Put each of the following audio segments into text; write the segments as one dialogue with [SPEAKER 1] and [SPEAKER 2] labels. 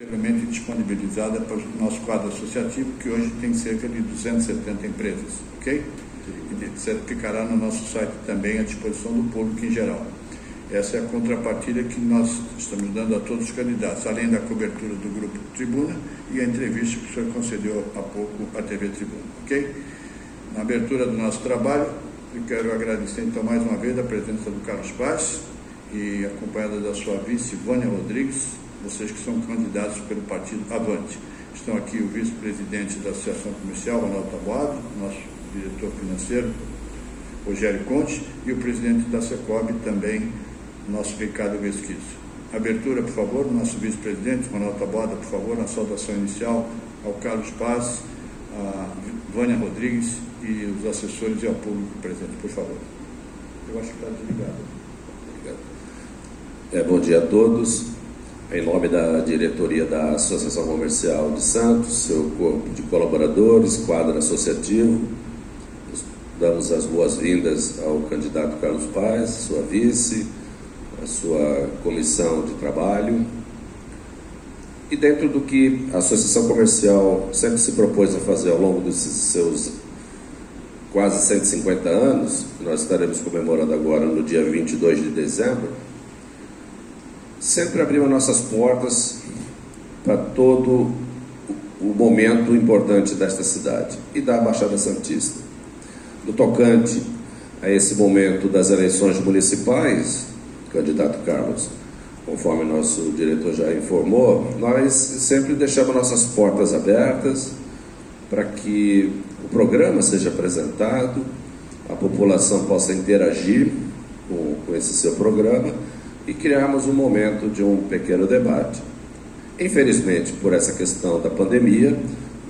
[SPEAKER 1] Anteriormente disponibilizada para o nosso quadro associativo, que hoje tem cerca de 270 empresas, ok? E ficará no nosso site também à disposição do público em geral. Essa é a contrapartida que nós estamos dando a todos os candidatos, além da cobertura do Grupo Tribuna e a entrevista que o senhor concedeu há pouco à TV Tribuna, ok? Na abertura do nosso trabalho, eu quero agradecer então mais uma vez a presença do Carlos Paz e acompanhada da sua vice, Vânia Rodrigues, vocês que são candidatos pelo partido Avante. Estão aqui o vice-presidente da Associação Comercial, Ronaldo Taboado, nosso diretor financeiro, Rogério Conte, e o presidente da Secob também, nosso Ricardo Vesquizo. Abertura, por favor, nosso vice-presidente, Ronaldo Taboada, por favor, na saudação inicial ao Carlos Paz, a Vânia Rodrigues e os assessores e ao público presente, por favor. Eu acho que está desligado.
[SPEAKER 2] Obrigado. Bom dia a todos. Em nome da diretoria da Associação Comercial de Santos, seu corpo de colaboradores, quadro associativo, damos as boas-vindas ao candidato Carlos Paz, sua vice, a sua comissão de trabalho. E dentro do que a Associação Comercial sempre se propôs a fazer ao longo dos seus quase 150 anos, que nós estaremos comemorando agora no dia 22 de dezembro, sempre abrimos nossas portas para todo o momento importante desta cidade e da Baixada Santista. No tocante a esse momento das eleições municipais, candidato Carlos, conforme nosso diretor já informou, nós sempre deixamos nossas portas abertas para que o programa seja apresentado, a população possa interagir com esse seu programa e criarmos um momento de um pequeno debate. Infelizmente, por essa questão da pandemia,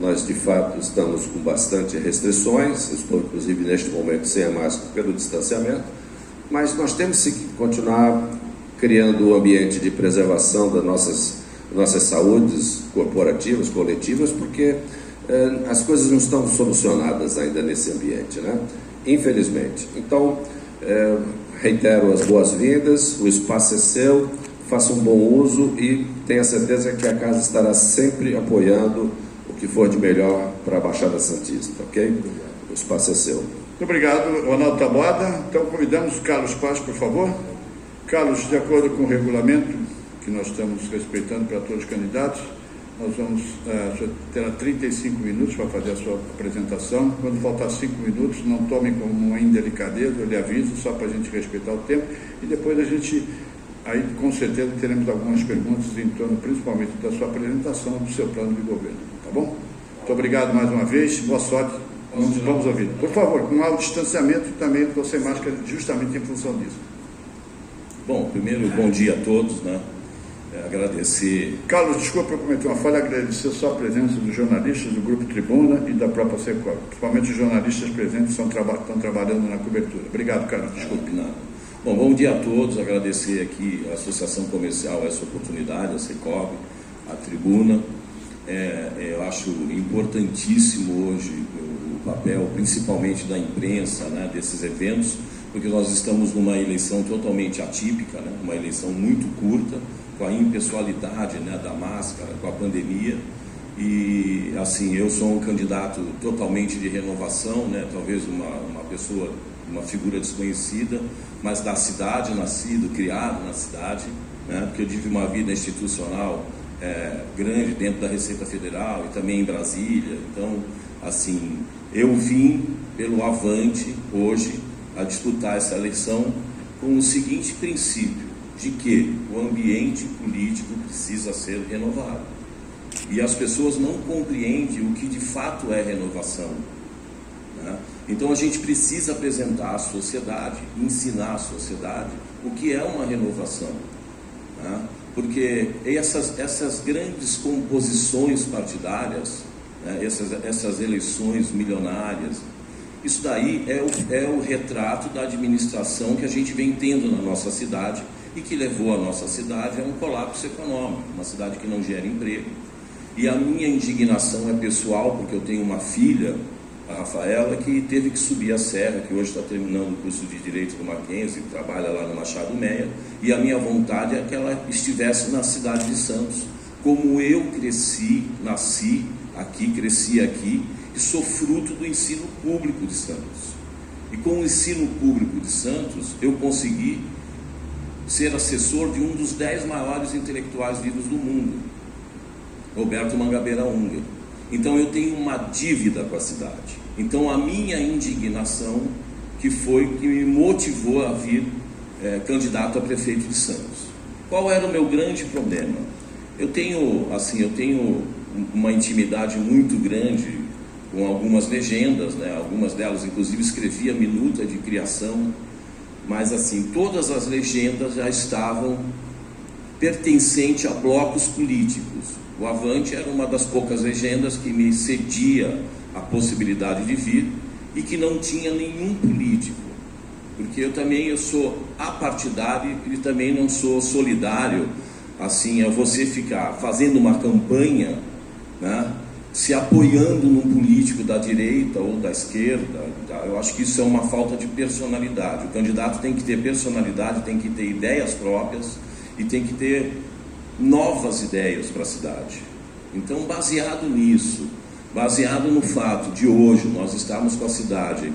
[SPEAKER 2] nós de fato estamos com bastante restrições, estou inclusive neste momento sem a máscara pelo distanciamento, mas nós temos que continuar criando um ambiente de preservação das nossas saúdes corporativas, coletivas, porque as coisas não estão solucionadas ainda nesse ambiente, né? Infelizmente. Então, reitero as boas-vindas, o espaço é seu, faça um bom uso e tenha certeza que a casa estará sempre apoiando o que for de melhor para a Baixada Santista, ok? O espaço é seu.
[SPEAKER 1] Muito obrigado, Ronaldo Taboada. Então convidamos o Carlos Paz, por favor. Carlos, de acordo com o regulamento que nós estamos respeitando para todos os candidatos, nós vamos ter 35 minutos para fazer a sua apresentação. Quando faltar 5 minutos, não tome como uma indelicadeza, eu lhe aviso, só para a gente respeitar o tempo. E depois a gente, aí com certeza, teremos algumas perguntas em torno, principalmente, da sua apresentação, do seu plano de governo. Tá bom? Muito obrigado mais uma vez, boa sorte. Vamos ouvir. Por favor, com o distanciamento e também estou sem máscara, justamente em função disso.
[SPEAKER 3] Bom, primeiro, bom dia a todos, né? Agradecer.
[SPEAKER 1] Carlos, desculpa eu cometer uma falha, agradecer só a presença dos jornalistas do Grupo Tribuna e da própria Secob. Principalmente os jornalistas presentes estão trabalhando na cobertura. Obrigado, Carlos. Desculpe.
[SPEAKER 3] Nada. Bom dia a todos, agradecer aqui a Associação Comercial essa oportunidade, a Secob, a Tribuna. Eu acho importantíssimo hoje o papel, principalmente da imprensa, né, desses eventos, porque nós estamos numa eleição totalmente atípica, né, uma eleição muito curta, com a impessoalidade, né, da máscara, com a pandemia, e assim, eu sou um candidato totalmente de renovação, né, talvez uma pessoa, uma figura desconhecida, mas da cidade, nascido, criado na cidade, né, porque eu tive uma vida institucional grande dentro da Receita Federal e também em Brasília. Então, assim, eu vim pelo Avante hoje a disputar essa eleição com o seguinte princípio, de que o ambiente político precisa ser renovado. E as pessoas não compreendem o que de fato é renovação, né? Então a gente precisa apresentar à sociedade, ensinar à sociedade o que é uma renovação, né? Porque essas grandes composições partidárias, né, essas eleições milionárias, isso daí é o retrato da administração que a gente vem tendo na nossa cidade e que levou a nossa cidade a um colapso econômico, uma cidade que não gera emprego. E a minha indignação é pessoal, porque eu tenho uma filha, a Rafaela, que teve que subir a serra, que hoje está terminando o curso de Direito no Mackenzie, trabalha lá no Machado Meia, e a minha vontade é que ela estivesse na cidade de Santos, como eu cresci, nasci aqui, cresci aqui, e sou fruto do ensino público de Santos. E com o ensino público de Santos, eu consegui ser assessor de um dos 10 maiores intelectuais vivos do mundo, Roberto Mangabeira Unger. Então eu tenho uma dívida com a cidade. Então a minha indignação que me motivou a vir candidato a prefeito de Santos. Qual era o meu grande problema? Eu tenho uma intimidade muito grande com algumas legendas, né? Algumas delas inclusive escrevi a minuta de criação, mas assim, todas as legendas já estavam pertencentes a blocos políticos. O Avante era uma das poucas legendas que me cedia a possibilidade de vir e que não tinha nenhum político, porque eu sou apartidário e também não sou solidário, assim, a você ficar fazendo uma campanha, né, se apoiando num político da direita ou da esquerda. Eu acho que isso é uma falta de personalidade. O candidato tem que ter personalidade, tem que ter ideias próprias e tem que ter novas ideias para a cidade. Então, baseado nisso, baseado no fato de hoje nós estarmos com a cidade,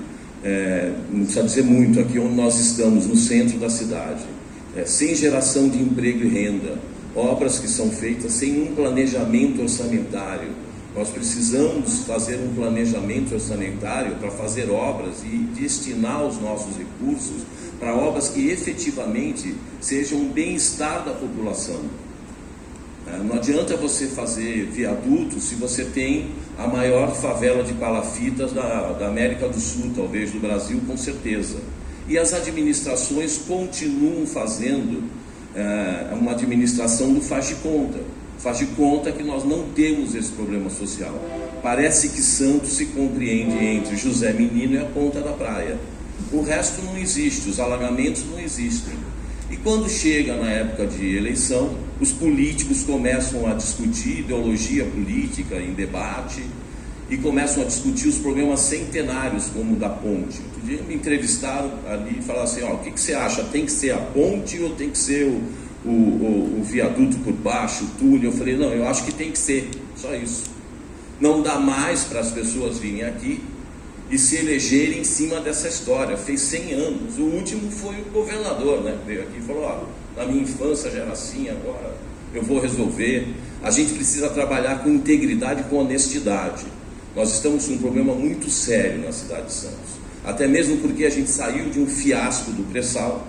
[SPEAKER 3] não precisa dizer muito, aqui onde nós estamos, no centro da cidade, sem geração de emprego e renda, obras que são feitas sem um planejamento orçamentário. Nós precisamos fazer um planejamento orçamentário para fazer obras e destinar os nossos recursos para obras que efetivamente sejam um bem-estar da população. Não adianta você fazer viaduto se você tem a maior favela de palafitas da América do Sul, talvez do Brasil, com certeza. E as administrações continuam fazendo uma administração do faz de conta. Faz de conta que nós não temos esse problema social. Parece que Santos se compreende entre José Menino e a ponta da praia. O resto não existe, os alagamentos não existem. E quando chega na época de eleição, os políticos começam a discutir ideologia política em debate e começam a discutir os problemas centenários, como o da ponte. Outro dia me entrevistaram ali e falaram assim, o que você acha? Tem que ser a ponte ou tem que ser o viaduto por baixo, o túnel? Eu falei, não, eu acho que tem que ser, só isso. Não dá mais para as pessoas virem aqui e se elegerem em cima dessa história. Fez 100 anos. O último foi o governador, né? Veio aqui e falou, na minha infância já era assim, agora eu vou resolver. A gente precisa trabalhar com integridade e com honestidade. Nós estamos com um problema muito sério na cidade de Santos. Até mesmo porque a gente saiu de um fiasco do pré-sal,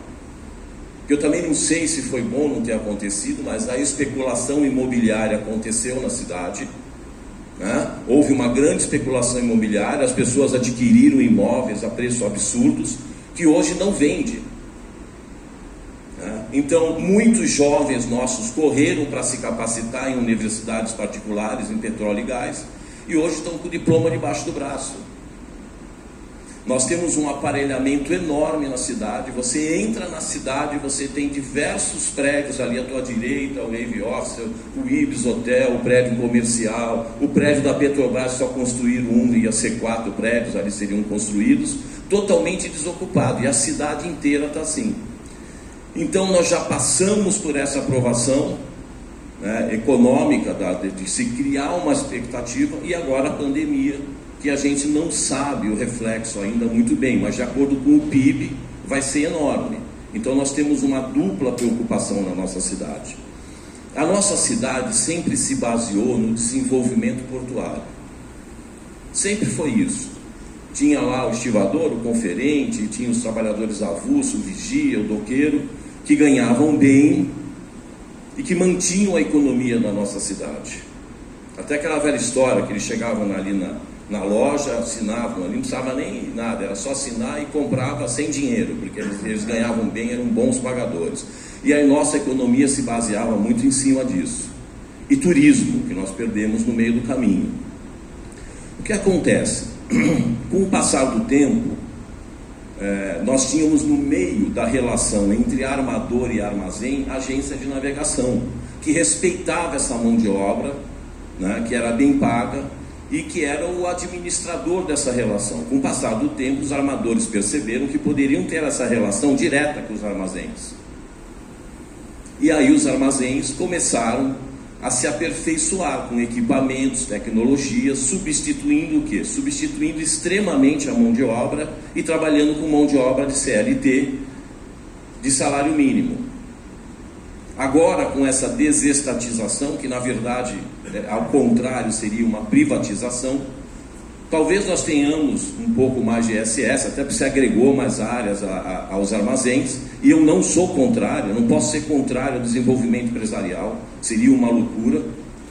[SPEAKER 3] que eu também não sei se foi bom não ter acontecido, mas a especulação imobiliária aconteceu na cidade, né? Houve uma grande especulação imobiliária, as pessoas adquiriram imóveis a preços absurdos, que hoje não vende, né? Então, muitos jovens nossos correram para se capacitar em universidades particulares, em petróleo e gás, e hoje estão com o diploma debaixo do braço. Nós temos um aparelhamento enorme na cidade. Você entra na cidade, você tem diversos prédios ali à tua direita, o Wave Office, o Ibis Hotel, o prédio comercial, o prédio da Petrobras, só construíram um, ia ser 4 prédios ali seriam construídos, totalmente desocupado, e a cidade inteira está assim. Então nós já passamos por essa aprovação, né, econômica, de se criar uma expectativa, e agora a pandemia, que a gente não sabe o reflexo ainda muito bem, mas de acordo com o PIB vai ser enorme. Então nós temos uma dupla preocupação na nossa cidade. A nossa cidade sempre se baseou no desenvolvimento portuário. Sempre foi isso. Tinha lá o estivador, o conferente, tinha os trabalhadores avulsos, o vigia, o doqueiro, que ganhavam bem e que mantinham a economia da nossa cidade. Até aquela velha história que eles chegavam ali na loja, assinavam ali, não precisava nem nada, era só assinar e comprava sem dinheiro, porque eles ganhavam bem, eram bons pagadores. E a nossa economia se baseava muito em cima disso. E turismo, que nós perdemos no meio do caminho. O que acontece? Com o passar do tempo, nós tínhamos no meio da relação entre armador e armazém, agência de navegação, que respeitava essa mão de obra, né, que era bem paga, e que era o administrador dessa relação. Com o passar do tempo, os armadores perceberam que poderiam ter essa relação direta com os armazéns. E aí os armazéns começaram a se aperfeiçoar com equipamentos, tecnologias, substituindo o quê? Substituindo extremamente a mão de obra e trabalhando com mão de obra de CLT, de salário mínimo. Agora, com essa desestatização, que na verdade, ao contrário, seria uma privatização, talvez nós tenhamos um pouco mais de ISS, até porque se agregou mais áreas aos armazéns, e eu não sou contrário, eu não posso ser contrário ao desenvolvimento empresarial, seria uma loucura,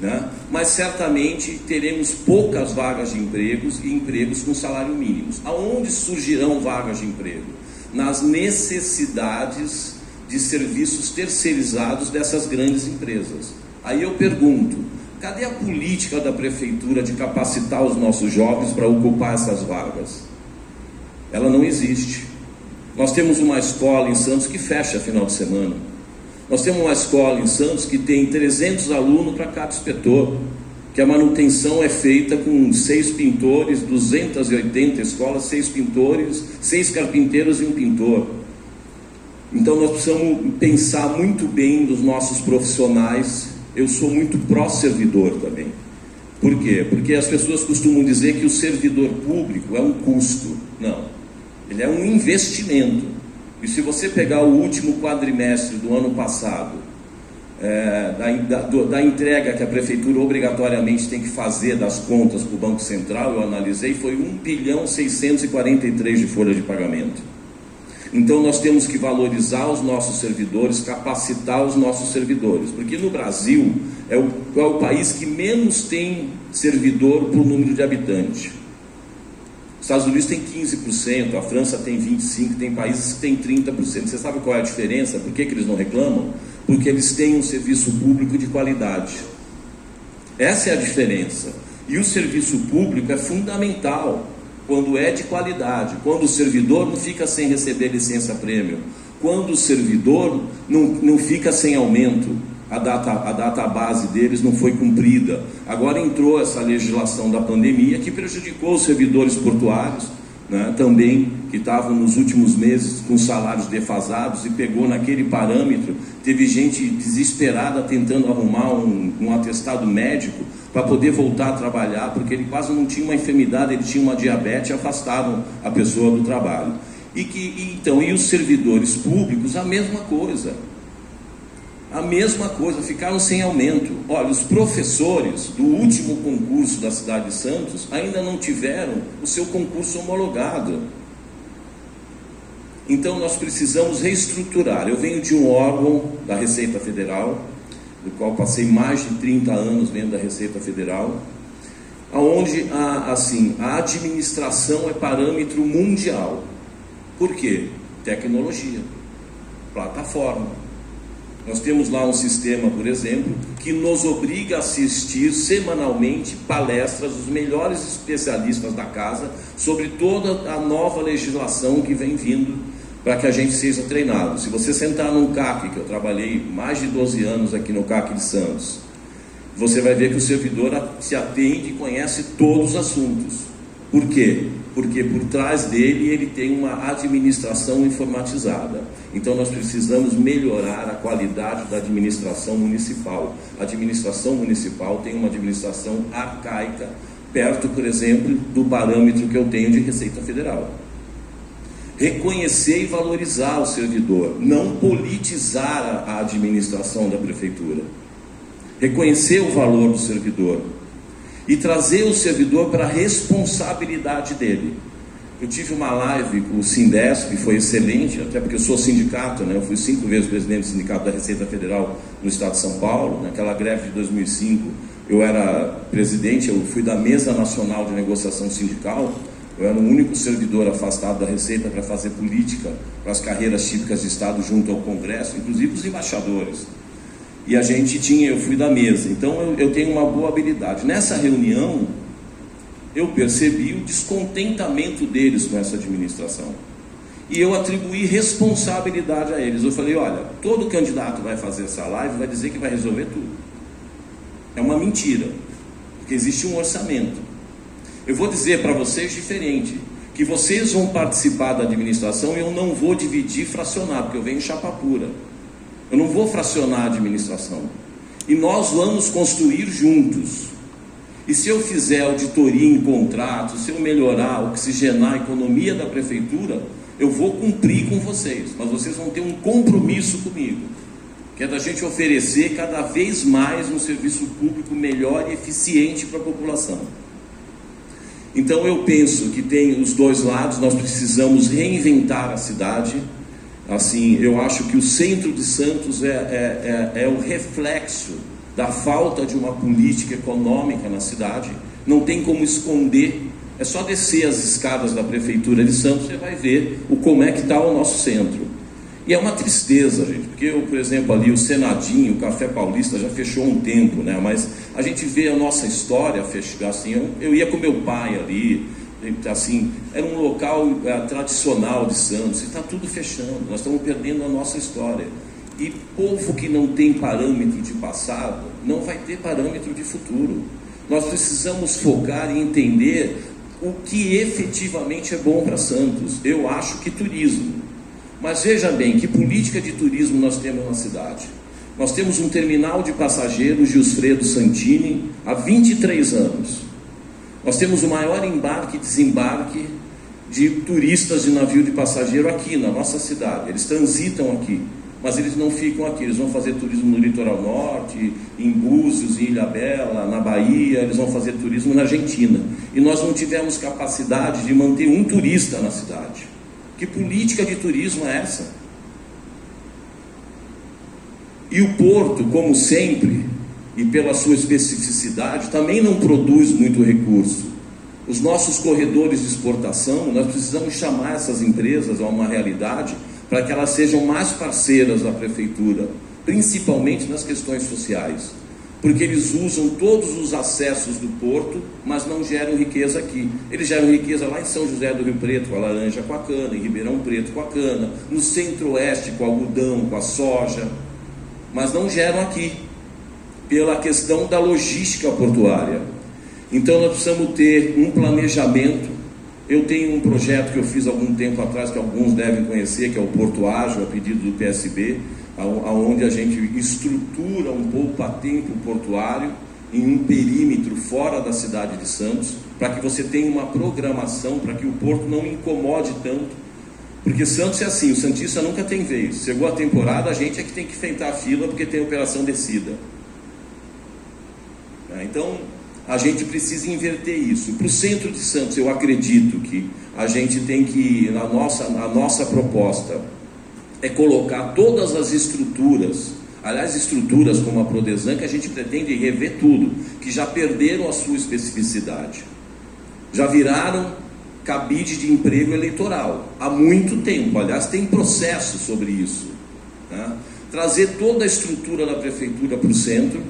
[SPEAKER 3] né? Mas certamente teremos poucas vagas de empregos e empregos com salário mínimo. Aonde surgirão vagas de emprego? Nas necessidades de serviços terceirizados dessas grandes empresas. Aí eu pergunto, cadê a política da prefeitura de capacitar os nossos jovens para ocupar essas vagas? Ela não existe. Nós temos uma escola em Santos que fecha final de semana. Nós temos uma escola em Santos que tem 300 alunos para cada inspetor, que a manutenção é feita com 6 pintores, 280 escolas, 6 pintores, 6 carpinteiros e um pintor. Então nós precisamos pensar muito bem nos nossos profissionais. Eu sou muito pró-servidor também. Por quê? Porque as pessoas costumam dizer que o servidor público é um custo. Não, ele é um investimento. E se você pegar o último quadrimestre do ano passado, da entrega que a prefeitura obrigatoriamente tem que fazer das contas para o Banco Central, eu analisei, foi 1.643 de folha de pagamento. Então nós temos que valorizar os nossos servidores, capacitar os nossos servidores, porque no Brasil é o país que menos tem servidor por número de habitantes. Os Estados Unidos tem 15%, a França tem 25%, tem países que tem 30%. Você sabe qual é a diferença? Por que eles não reclamam? Porque eles têm um serviço público de qualidade. Essa é a diferença. E o serviço público é fundamental quando é de qualidade, quando o servidor não fica sem receber licença-prêmio, quando o servidor não fica sem aumento, a data base deles não foi cumprida. Agora entrou essa legislação da pandemia que prejudicou os servidores portuários, né, também, que estavam nos últimos meses com salários defasados, e pegou naquele parâmetro. Teve gente desesperada tentando arrumar um atestado médico para poder voltar a trabalhar, porque ele quase não tinha uma enfermidade, ele tinha uma diabetes, e afastaram a pessoa do trabalho. E os servidores públicos, a mesma coisa. A mesma coisa, ficaram sem aumento. Olha, os professores do último concurso da cidade de Santos ainda não tiveram o seu concurso homologado. Então nós precisamos reestruturar. Eu venho de um órgão da Receita Federal, do qual passei mais de 30 anos dentro da Receita Federal, onde a administração é parâmetro mundial. Por quê? Tecnologia, plataforma. Nós temos lá um sistema, por exemplo, que nos obriga a assistir semanalmente palestras dos melhores especialistas da casa sobre toda a nova legislação que vem vindo para que a gente seja treinado. Se você sentar num CAC, que eu trabalhei mais de 12 anos aqui no CAC de Santos, você vai ver que o servidor se atende e conhece todos os assuntos. Por quê? Porque por trás dele ele tem uma administração informatizada. Então nós precisamos melhorar a qualidade da administração municipal. A administração municipal tem uma administração arcaica, perto, por exemplo, do parâmetro que eu tenho de Receita Federal. Reconhecer e valorizar o servidor, não politizar a administração da prefeitura. Reconhecer o valor do servidor e trazer o servidor para a responsabilidade dele. Eu tive uma live com o Sindesp, que foi excelente, até porque eu sou sindicato, né? Eu fui 5 vezes presidente do Sindicato da Receita Federal no estado de São Paulo. Naquela greve de 2005, eu era presidente, eu fui da Mesa Nacional de Negociação Sindical. Eu era o único servidor afastado da Receita para fazer política para as carreiras típicas de Estado junto ao Congresso, inclusive os embaixadores. E eu fui da mesa, então eu tenho uma boa habilidade. Nessa reunião, eu percebi o descontentamento deles com essa administração. E eu atribuí responsabilidade a eles. Eu falei, olha, todo candidato vai fazer essa live, vai dizer que vai resolver tudo. É uma mentira, porque existe um orçamento. Eu vou dizer para vocês diferente, que vocês vão participar da administração e eu não vou dividir e fracionar, porque eu venho em chapa pura. Eu não vou fracionar a administração. E nós vamos construir juntos. E se eu fizer auditoria em contratos, se eu melhorar, oxigenar a economia da prefeitura, eu vou cumprir com vocês, mas vocês vão ter um compromisso comigo, que é da gente oferecer cada vez mais um serviço público melhor e eficiente para a população. Então eu penso que tem os dois lados, nós precisamos reinventar a cidade. Assim, eu acho que o centro de Santos é o reflexo da falta de uma política econômica na cidade. Não tem como esconder, é só descer as escadas da prefeitura de Santos, você vai ver como é que está o nosso centro. E é uma tristeza, gente, porque eu, por exemplo, ali o Senadinho, o Café Paulista já fechou há um tempo, né? Mas a gente vê a nossa história fechar, assim, eu ia com meu pai ali, assim, era um local tradicional de Santos, e está tudo fechando, nós estamos perdendo a nossa história. E povo que não tem parâmetro de passado, não vai ter parâmetro de futuro. Nós precisamos focar e entender o que efetivamente é bom para Santos. Eu acho que turismo. Mas veja bem, que política de turismo nós temos na cidade? Nós temos um terminal de passageiros, Gilsfredo Santini, há 23 anos. Nós temos o maior embarque e desembarque de turistas de navio de passageiro aqui na nossa cidade. Eles transitam aqui, mas eles não ficam aqui. Eles vão fazer turismo no litoral norte, em Búzios, em Ilhabela, na Bahia, eles vão fazer turismo na Argentina. E nós não tivemos capacidade de manter um turista na cidade. Que política de turismo é essa? E o Porto, como sempre, e pela sua especificidade, também não produz muito recurso. Os nossos corredores de exportação, nós precisamos chamar essas empresas a uma realidade para que elas sejam mais parceiras da prefeitura, principalmente nas questões sociais, porque eles usam todos os acessos do Porto, mas não geram riqueza aqui. Eles geram riqueza lá em São José do Rio Preto, com a laranja, com a cana, em Ribeirão Preto, com a cana, no centro-oeste, com o algodão, com a soja, mas não geram aqui, pela questão da logística portuária. Então nós precisamos ter um planejamento. Eu tenho um projeto que eu fiz há algum tempo atrás, que alguns devem conhecer, que é o Porto Ágil, a pedido do PSB, onde a gente estrutura um poupa-tempo portuário em um perímetro fora da cidade de Santos, para que você tenha uma programação, para que o porto não incomode tanto, porque Santos é assim, o santista nunca tem vez. Chegou a temporada, a gente é que tem que enfrentar a fila, porque tem operação descida. Então a gente precisa inverter isso. Para o centro de Santos, eu acredito que a gente tem que, a nossa proposta é colocar todas as estruturas, aliás, estruturas como a Prodesan, que a gente pretende rever tudo, que já perderam a sua especificidade, já viraram cabide de emprego eleitoral há muito tempo. Aliás, tem processo sobre isso, né? Trazer toda a estrutura da prefeitura para o centro.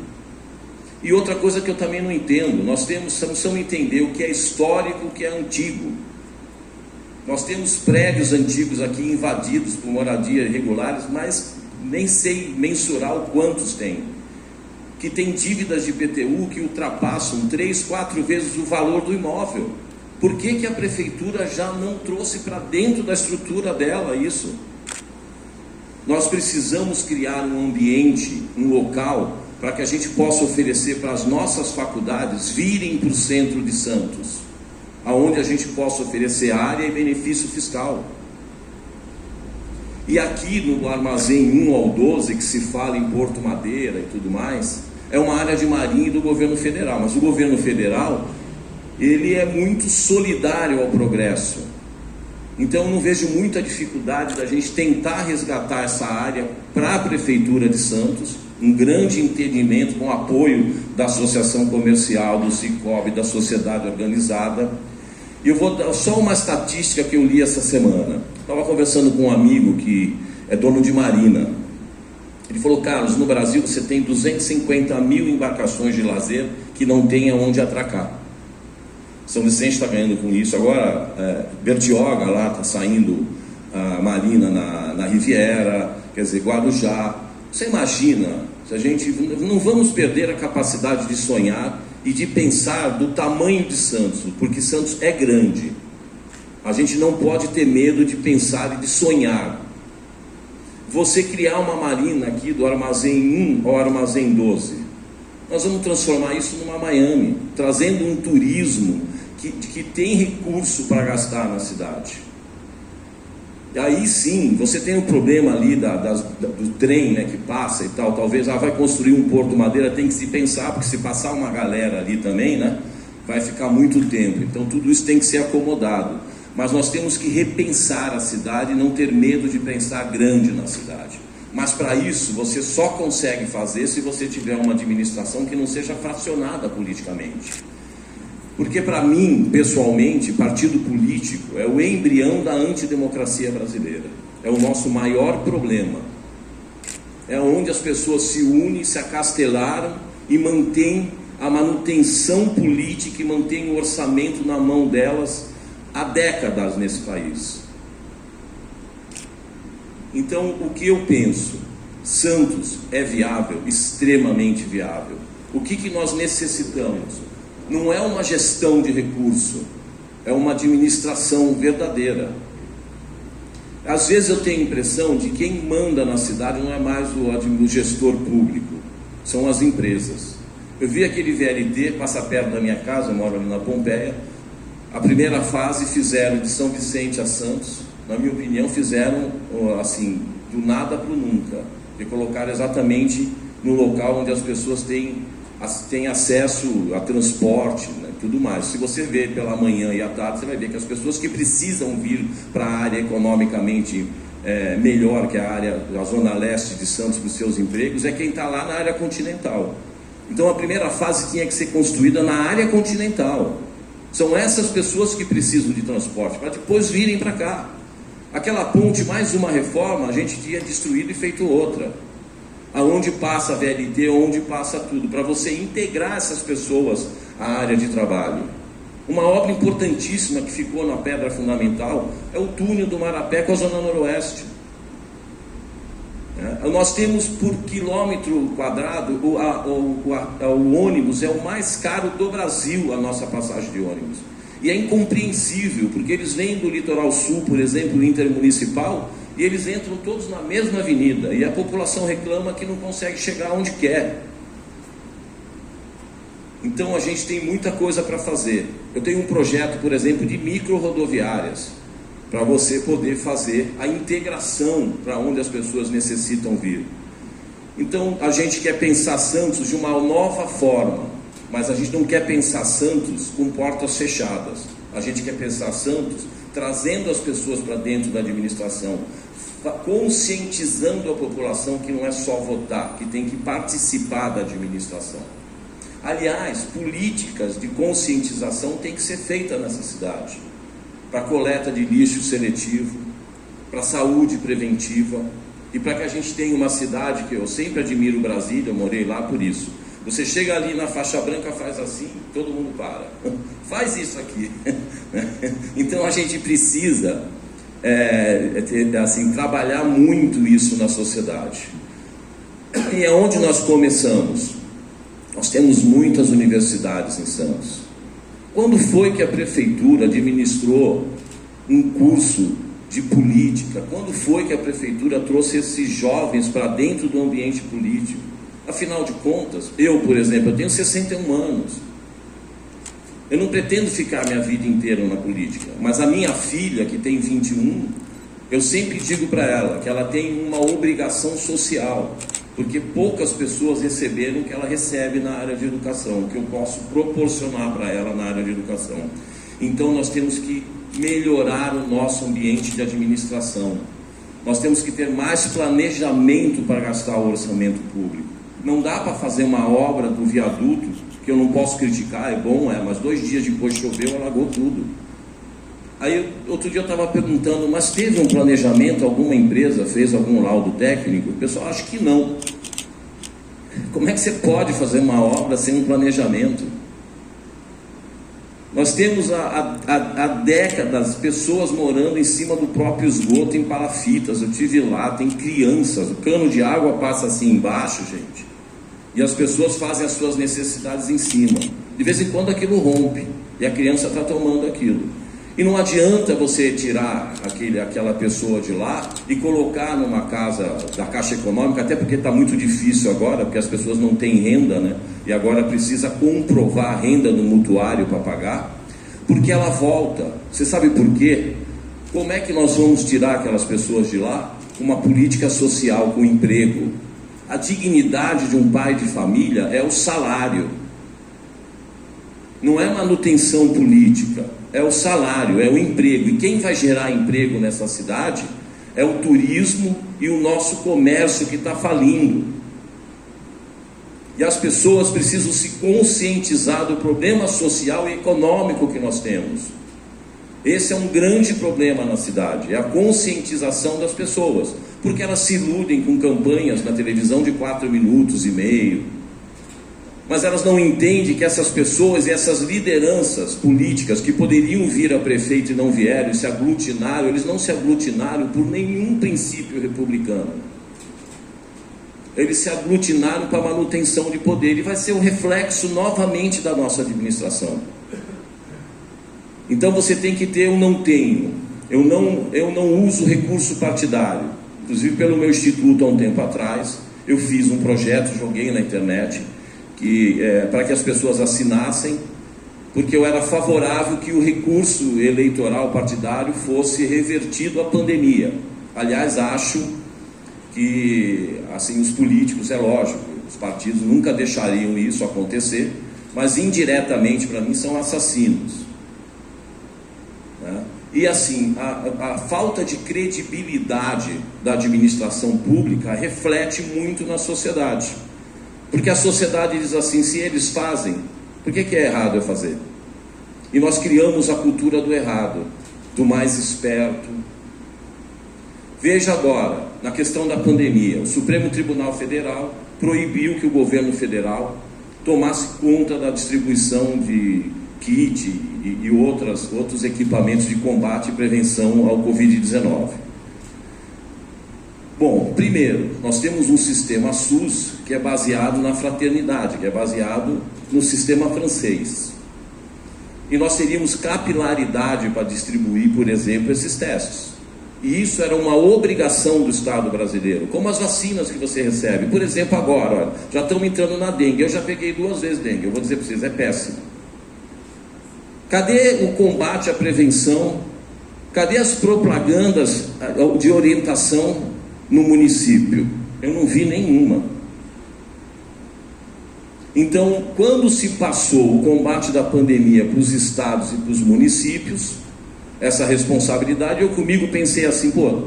[SPEAKER 3] E outra coisa que eu também não entendo, nós precisamos entender o que é histórico e o que é antigo. Nós temos prédios antigos aqui invadidos por moradia irregulares, mas nem sei mensurar o quantos tem. Que tem dívidas de IPTU que ultrapassam 3, 4 vezes o valor do imóvel. Por que a prefeitura já não trouxe para dentro da estrutura dela isso? Nós precisamos criar um ambiente, um local, para que a gente possa oferecer para as nossas faculdades virem para o centro de Santos, aonde a gente possa oferecer área e benefício fiscal. E aqui no armazém 1 ao 12, que se fala em Porto Madeira e tudo mais, é uma área de marinha do governo federal, mas o governo federal, ele é muito solidário ao progresso. Então eu não vejo muita dificuldade da gente tentar resgatar essa área para a prefeitura de Santos, um grande entendimento com o apoio da associação comercial, do Sicob, da sociedade organizada. E eu vou dar só uma estatística que eu li essa semana. Estava conversando com um amigo que é dono de marina. Ele falou: Carlos, no Brasil você tem 250 mil embarcações de lazer que não tem aonde atracar. São Vicente está ganhando com isso. Agora, Bertioga lá está saindo a marina na Riviera, quer dizer, Guarujá. Você imagina, se a gente não vamos perder a capacidade de sonhar e de pensar do tamanho de Santos, porque Santos é grande. A gente não pode ter medo de pensar e de sonhar. Você criar uma marina aqui do armazém 1 ao armazém 12, Nós vamos transformar isso numa Miami, trazendo um turismo que tem recurso para gastar na cidade. E aí sim, você tem um problema ali do trem, né, que passa e tal, talvez vai construir um Porto Madeira, tem que se pensar, porque se passar uma galera ali também, né, vai ficar muito tempo. Então tudo isso tem que ser acomodado. Mas nós temos que repensar a cidade e não ter medo de pensar grande na cidade. Mas para isso você só consegue fazer se você tiver uma administração que não seja fracionada politicamente. Porque para mim, pessoalmente, partido político é o embrião da antidemocracia brasileira. É o nosso maior problema. É onde as pessoas se unem, se acastelaram e mantêm a manutenção política e mantêm o orçamento na mão delas há décadas nesse país. Então, o que eu penso? Santos é viável, extremamente viável. O que nós necessitamos? Não é uma gestão de recurso, é uma administração verdadeira. Às vezes eu tenho a impressão de que quem manda na cidade não é mais o gestor público, são as empresas. Eu vi aquele VLT, passa perto da minha casa, eu moro ali na Pompeia. A primeira fase fizeram de São Vicente a Santos, na minha opinião, fizeram assim, do nada para o nunca, e colocaram exatamente no local onde as pessoas têm acesso a transporte, né, tudo mais. Se você vê pela manhã e à tarde, você vai ver que as pessoas que precisam vir para a área economicamente melhor, que é a zona leste de Santos, para os seus empregos, é quem está lá na área continental. Então a primeira fase tinha que ser construída na área continental. São essas pessoas que precisam de transporte, para depois virem para cá. Aquela ponte, mais uma reforma, a gente tinha destruído e feito outra. Aonde passa a VLT, onde passa tudo, para você integrar essas pessoas à área de trabalho. Uma obra importantíssima que ficou na pedra fundamental é o túnel do Marapé com a Zona Noroeste. Nós temos por quilômetro quadrado, o ônibus é o mais caro do Brasil, a nossa passagem de ônibus. E é incompreensível, porque eles vêm do litoral sul, por exemplo, intermunicipal, e eles entram todos na mesma avenida, e a população reclama que não consegue chegar onde quer. Então a gente tem muita coisa para fazer. Eu tenho um projeto, por exemplo, de micro-rodoviárias, para você poder fazer a integração para onde as pessoas necessitam vir. Então a gente quer pensar Santos de uma nova forma, mas a gente não quer pensar Santos com portas fechadas. A gente quer pensar Santos trazendo as pessoas para dentro da administração, conscientizando a população que não é só votar, que tem que participar da administração. Aliás, políticas de conscientização têm que ser feitas nessa cidade, para coleta de lixo seletivo, para saúde preventiva, e para que a gente tenha uma cidade que eu sempre admiro, Brasília, eu morei lá por isso. Você chega ali na faixa branca, faz assim, todo mundo para. Faz isso aqui. Então a gente precisa trabalhar muito isso na sociedade. E é onde nós começamos. Nós temos muitas universidades em Santos. Quando foi que a prefeitura administrou um curso de política? Quando foi que a prefeitura trouxe esses jovens para dentro do ambiente político? Afinal de contas, eu, por exemplo, eu tenho 61 anos. Eu não pretendo ficar minha vida inteira na política, mas a minha filha, que tem 21, eu sempre digo para ela que ela tem uma obrigação social, porque poucas pessoas receberam o que ela recebe na área de educação, o que eu posso proporcionar para ela na área de educação. Então nós temos que melhorar o nosso ambiente de administração. Nós temos que ter mais planejamento para gastar o orçamento público. Não dá para fazer uma obra do viaduto, que eu não posso criticar, é bom, mas 2 dias depois choveu, alagou tudo. Aí outro dia eu estava perguntando, mas teve um planejamento, alguma empresa fez algum laudo técnico? O pessoal acha que não. Como é que você pode fazer uma obra sem um planejamento? Nós temos há décadas pessoas morando em cima do próprio esgoto, em palafitas. Eu estive lá, tem crianças, o cano de água passa assim embaixo, gente, e as pessoas fazem as suas necessidades em cima. De vez em quando aquilo rompe, e a criança está tomando aquilo. E não adianta você tirar aquela pessoa de lá e colocar numa casa da Caixa Econômica, até porque está muito difícil agora, porque as pessoas não têm renda, né? E agora precisa comprovar a renda do mutuário para pagar, porque ela volta. Você sabe por quê? Como é que nós vamos tirar aquelas pessoas de lá? Com uma política social, com emprego. A dignidade de um pai de família é o salário. Não é manutenção política, é o salário, é o emprego. E quem vai gerar emprego nessa cidade é o turismo e o nosso comércio que está falindo. E as pessoas precisam se conscientizar do problema social e econômico que nós temos. Esse é um grande problema na cidade, é a conscientização das pessoas, porque elas se iludem com campanhas na televisão de 4 minutos e meio, mas elas não entendem que essas pessoas e essas lideranças políticas que poderiam vir a prefeito e não vieram e se aglutinaram, eles não se aglutinaram por nenhum princípio republicano. Eles se aglutinaram para a manutenção de poder, e vai ser um reflexo novamente da nossa administração. Então você tem que ter, eu não tenho, eu não uso recurso partidário. Inclusive pelo meu instituto há um tempo atrás, eu fiz um projeto, joguei na internet, para que as pessoas assinassem, porque eu era favorável que o recurso eleitoral partidário fosse revertido à pandemia. Aliás, acho que assim, os políticos, é lógico, os partidos nunca deixariam isso acontecer, mas indiretamente para mim são assassinos. E assim, a falta de credibilidade da administração pública reflete muito na sociedade, porque a sociedade diz assim: se eles fazem, por que é errado eu fazer? E nós criamos a cultura do errado, do mais esperto. Veja agora, na questão da pandemia, o Supremo Tribunal Federal proibiu que o governo federal tomasse conta da distribuição de kit e outros equipamentos de combate e prevenção ao Covid-19. Bom, primeiro, nós temos um sistema SUS que é baseado na fraternidade, que é baseado no sistema francês. E nós teríamos capilaridade para distribuir, por exemplo, esses testes. E isso era uma obrigação do Estado brasileiro, como as vacinas que você recebe. Por exemplo, agora, olha, já estamos entrando na dengue. Eu já peguei 2 vezes dengue, eu vou dizer para vocês, é péssimo. Cadê o combate à prevenção? Cadê as propagandas de orientação no município? Eu não vi nenhuma. Então, quando se passou o combate da pandemia para os estados e para os municípios, essa responsabilidade, eu comigo pensei assim: pô,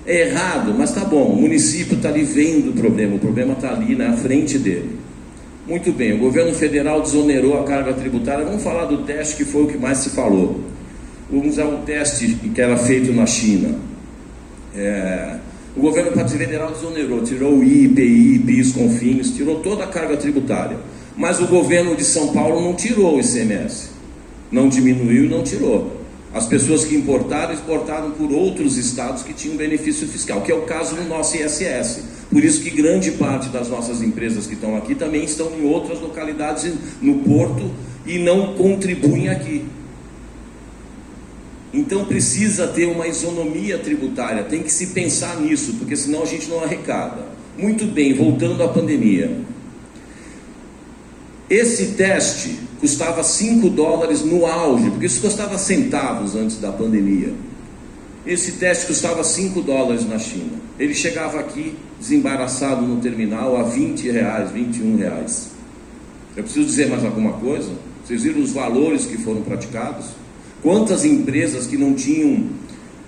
[SPEAKER 3] é errado, mas tá bom, o município está ali vendo o problema está ali na frente dele. Muito bem, o governo federal desonerou a carga tributária. Vamos falar do teste, que foi o que mais se falou. Vamos usar o teste que era feito na China. O governo federal desonerou, tirou o IPI, PIS, CONFINS, tirou toda a carga tributária. Mas o governo de São Paulo não tirou o ICMS, não diminuiu e não tirou. As pessoas que importaram, exportaram por outros estados que tinham benefício fiscal, que é o caso do nosso ISS. Por isso que grande parte das nossas empresas que estão aqui também estão em outras localidades no porto e não contribuem aqui. Então precisa ter uma isonomia tributária, tem que se pensar nisso, porque senão a gente não arrecada. Muito bem, voltando à pandemia. Esse teste custava $5 no auge, porque isso custava centavos antes da pandemia. Esse teste custava $5 na China. Ele chegava aqui desembaraçado no terminal a R$20, R$21. Eu preciso dizer mais alguma coisa? Vocês viram os valores que foram praticados? Quantas empresas que não tinham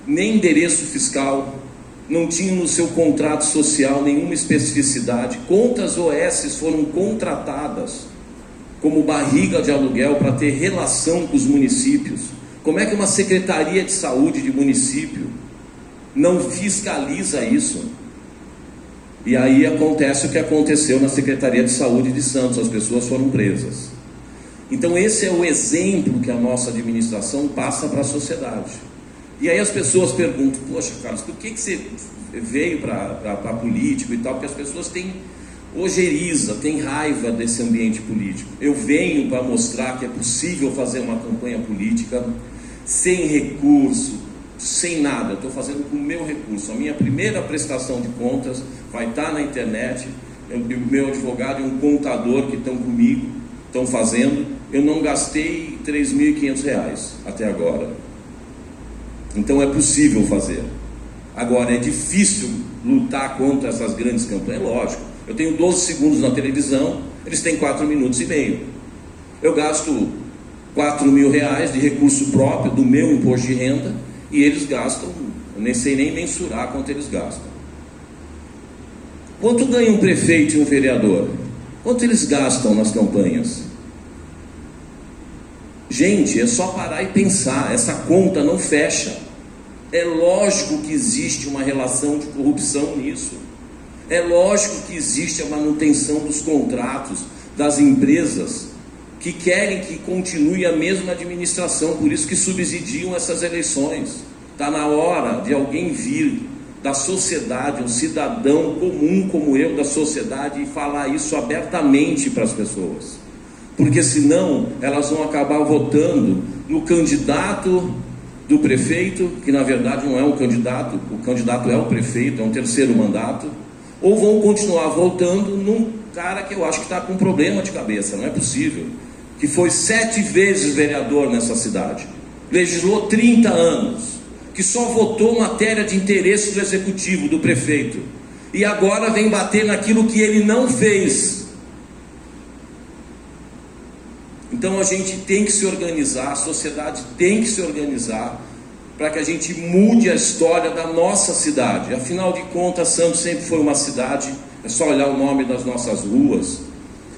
[SPEAKER 3] nem endereço fiscal, não tinham no seu contrato social nenhuma especificidade, quantas OS foram contratadas como barriga de aluguel para ter relação com os municípios? Como é que uma secretaria de saúde de município não fiscaliza isso? E aí acontece o que aconteceu na Secretaria de Saúde de Santos, as pessoas foram presas. Então esse é o exemplo que a nossa administração passa para a sociedade. E aí as pessoas perguntam: poxa, Carlos, por que você veio para político e tal? Porque as pessoas têm ojeriza, têm raiva desse ambiente político. Eu venho para mostrar que é possível fazer uma campanha política sem recurso, sem nada. Eu estou fazendo com o meu recurso. A minha primeira prestação de contas vai estar na internet. O meu advogado e um contador que estão comigo, estão fazendo. Eu não gastei R$ 3.500 até agora. Então é possível fazer. Agora, é difícil lutar contra essas grandes campanhas, é lógico. Eu tenho 12 segundos na televisão, eles têm 4 minutos e meio. Eu gasto R$ 4.000 de recurso próprio do meu imposto de renda e eles gastam, eu nem sei nem mensurar quanto eles gastam. Quanto ganha um prefeito e um vereador? Quanto eles gastam nas campanhas? Gente, é só parar e pensar, essa conta não fecha. É lógico que existe uma relação de corrupção nisso. É lógico que existe a manutenção dos contratos das empresas que querem que continue a mesma administração, por isso que subsidiam essas eleições. Está na hora de alguém vir da sociedade, um cidadão comum como eu da sociedade, e falar isso abertamente para as pessoas. Porque senão elas vão acabar votando no candidato do prefeito, que na verdade não é um candidato, o candidato é o prefeito, é um terceiro mandato, ou vão continuar votando num cara que eu acho que está com problema de cabeça, não é possível, que foi 7 vezes vereador nessa cidade, legislou 30 anos, que só votou matéria de interesse do executivo, do prefeito, e agora vem bater naquilo que ele não fez. Então a gente tem que se organizar, a sociedade tem que se organizar para que a gente mude a história da nossa cidade. Afinal de contas, Santos sempre foi uma cidade, é só olhar o nome das nossas ruas,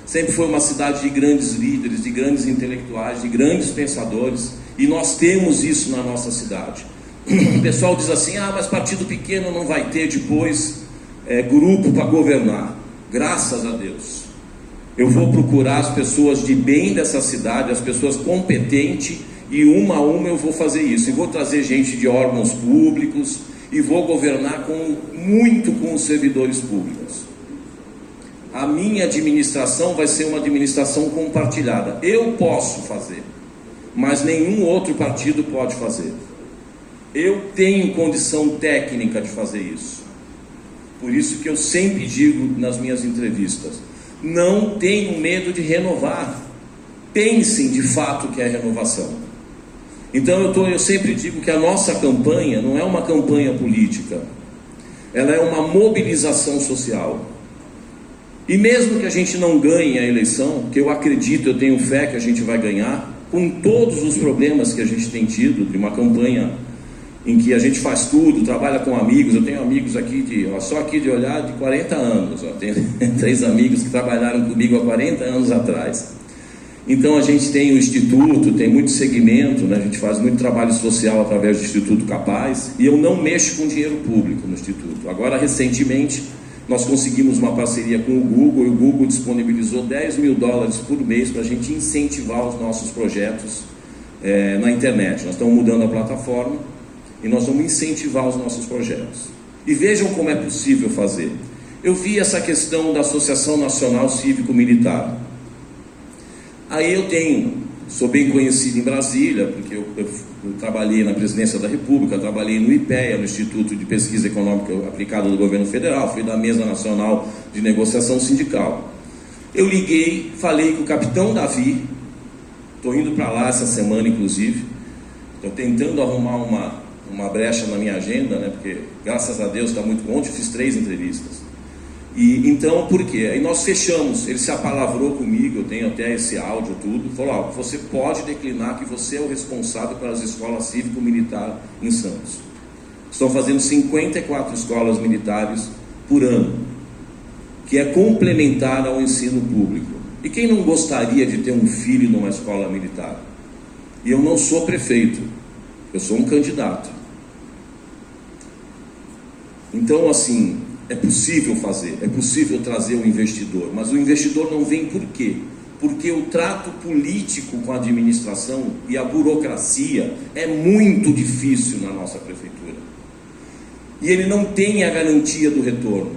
[SPEAKER 3] sempre foi uma cidade de grandes líderes, de grandes intelectuais, de grandes pensadores, e nós temos isso na nossa cidade. O pessoal diz assim, mas partido pequeno não vai ter depois grupo para governar. Graças a Deus. Eu vou procurar as pessoas de bem dessa cidade, as pessoas competentes, e uma a uma eu vou fazer isso. E vou trazer gente de órgãos públicos, e vou governar muito com os servidores públicos. A minha administração vai ser uma administração compartilhada. Eu posso fazer, mas nenhum outro partido pode fazer. Eu tenho condição técnica de fazer isso. Por isso que eu sempre digo nas minhas entrevistas, não tenham medo de renovar. Pensem de fato que é renovação. Então eu sempre digo que a nossa campanha não é uma campanha política, ela é uma mobilização social. E mesmo que a gente não ganhe a eleição, que eu acredito, eu tenho fé que a gente vai ganhar, com todos os problemas que a gente tem tido de uma campanha em que a gente faz tudo, trabalha com amigos. Eu tenho amigos aqui, só aqui de olhar, de 40 anos. Tenho 3 amigos que trabalharam comigo há 40 anos atrás. Então a gente tem o Instituto, tem muito segmento, né? A gente faz muito trabalho social através do Instituto Capaz, e eu não mexo com dinheiro público no Instituto. Agora, recentemente, nós conseguimos uma parceria com o Google, e o Google disponibilizou $10.000 por mês para a gente incentivar os nossos projetos na internet. Nós estamos mudando a plataforma, e nós vamos incentivar os nossos projetos. E vejam como é possível fazer. Eu vi essa questão da Associação Nacional Cívico-Militar. Aí eu sou bem conhecido em Brasília, porque eu trabalhei na Presidência da República, trabalhei no IPEA, no Instituto de Pesquisa Econômica Aplicada do Governo Federal, fui da Mesa Nacional de Negociação Sindical. Eu liguei, falei com o capitão Davi, estou indo para lá essa semana inclusive, estou tentando arrumar uma brecha na minha agenda, né, porque graças a Deus está muito bom. Ontem eu fiz 3 entrevistas. E então, por quê? Aí nós fechamos, ele se apalavrou comigo, eu tenho até esse áudio, tudo, falou, você pode declinar que você é o responsável pelas escolas cívico-militar em Santos. Estão fazendo 54 escolas militares por ano, que é complementar ao ensino público. E quem não gostaria de ter um filho numa escola militar? E eu não sou prefeito, eu sou um candidato. Então, assim, é possível fazer, é possível trazer o investidor, mas o investidor não vem por quê? Porque o trato político com a administração e a burocracia é muito difícil na nossa prefeitura. E ele não tem a garantia do retorno.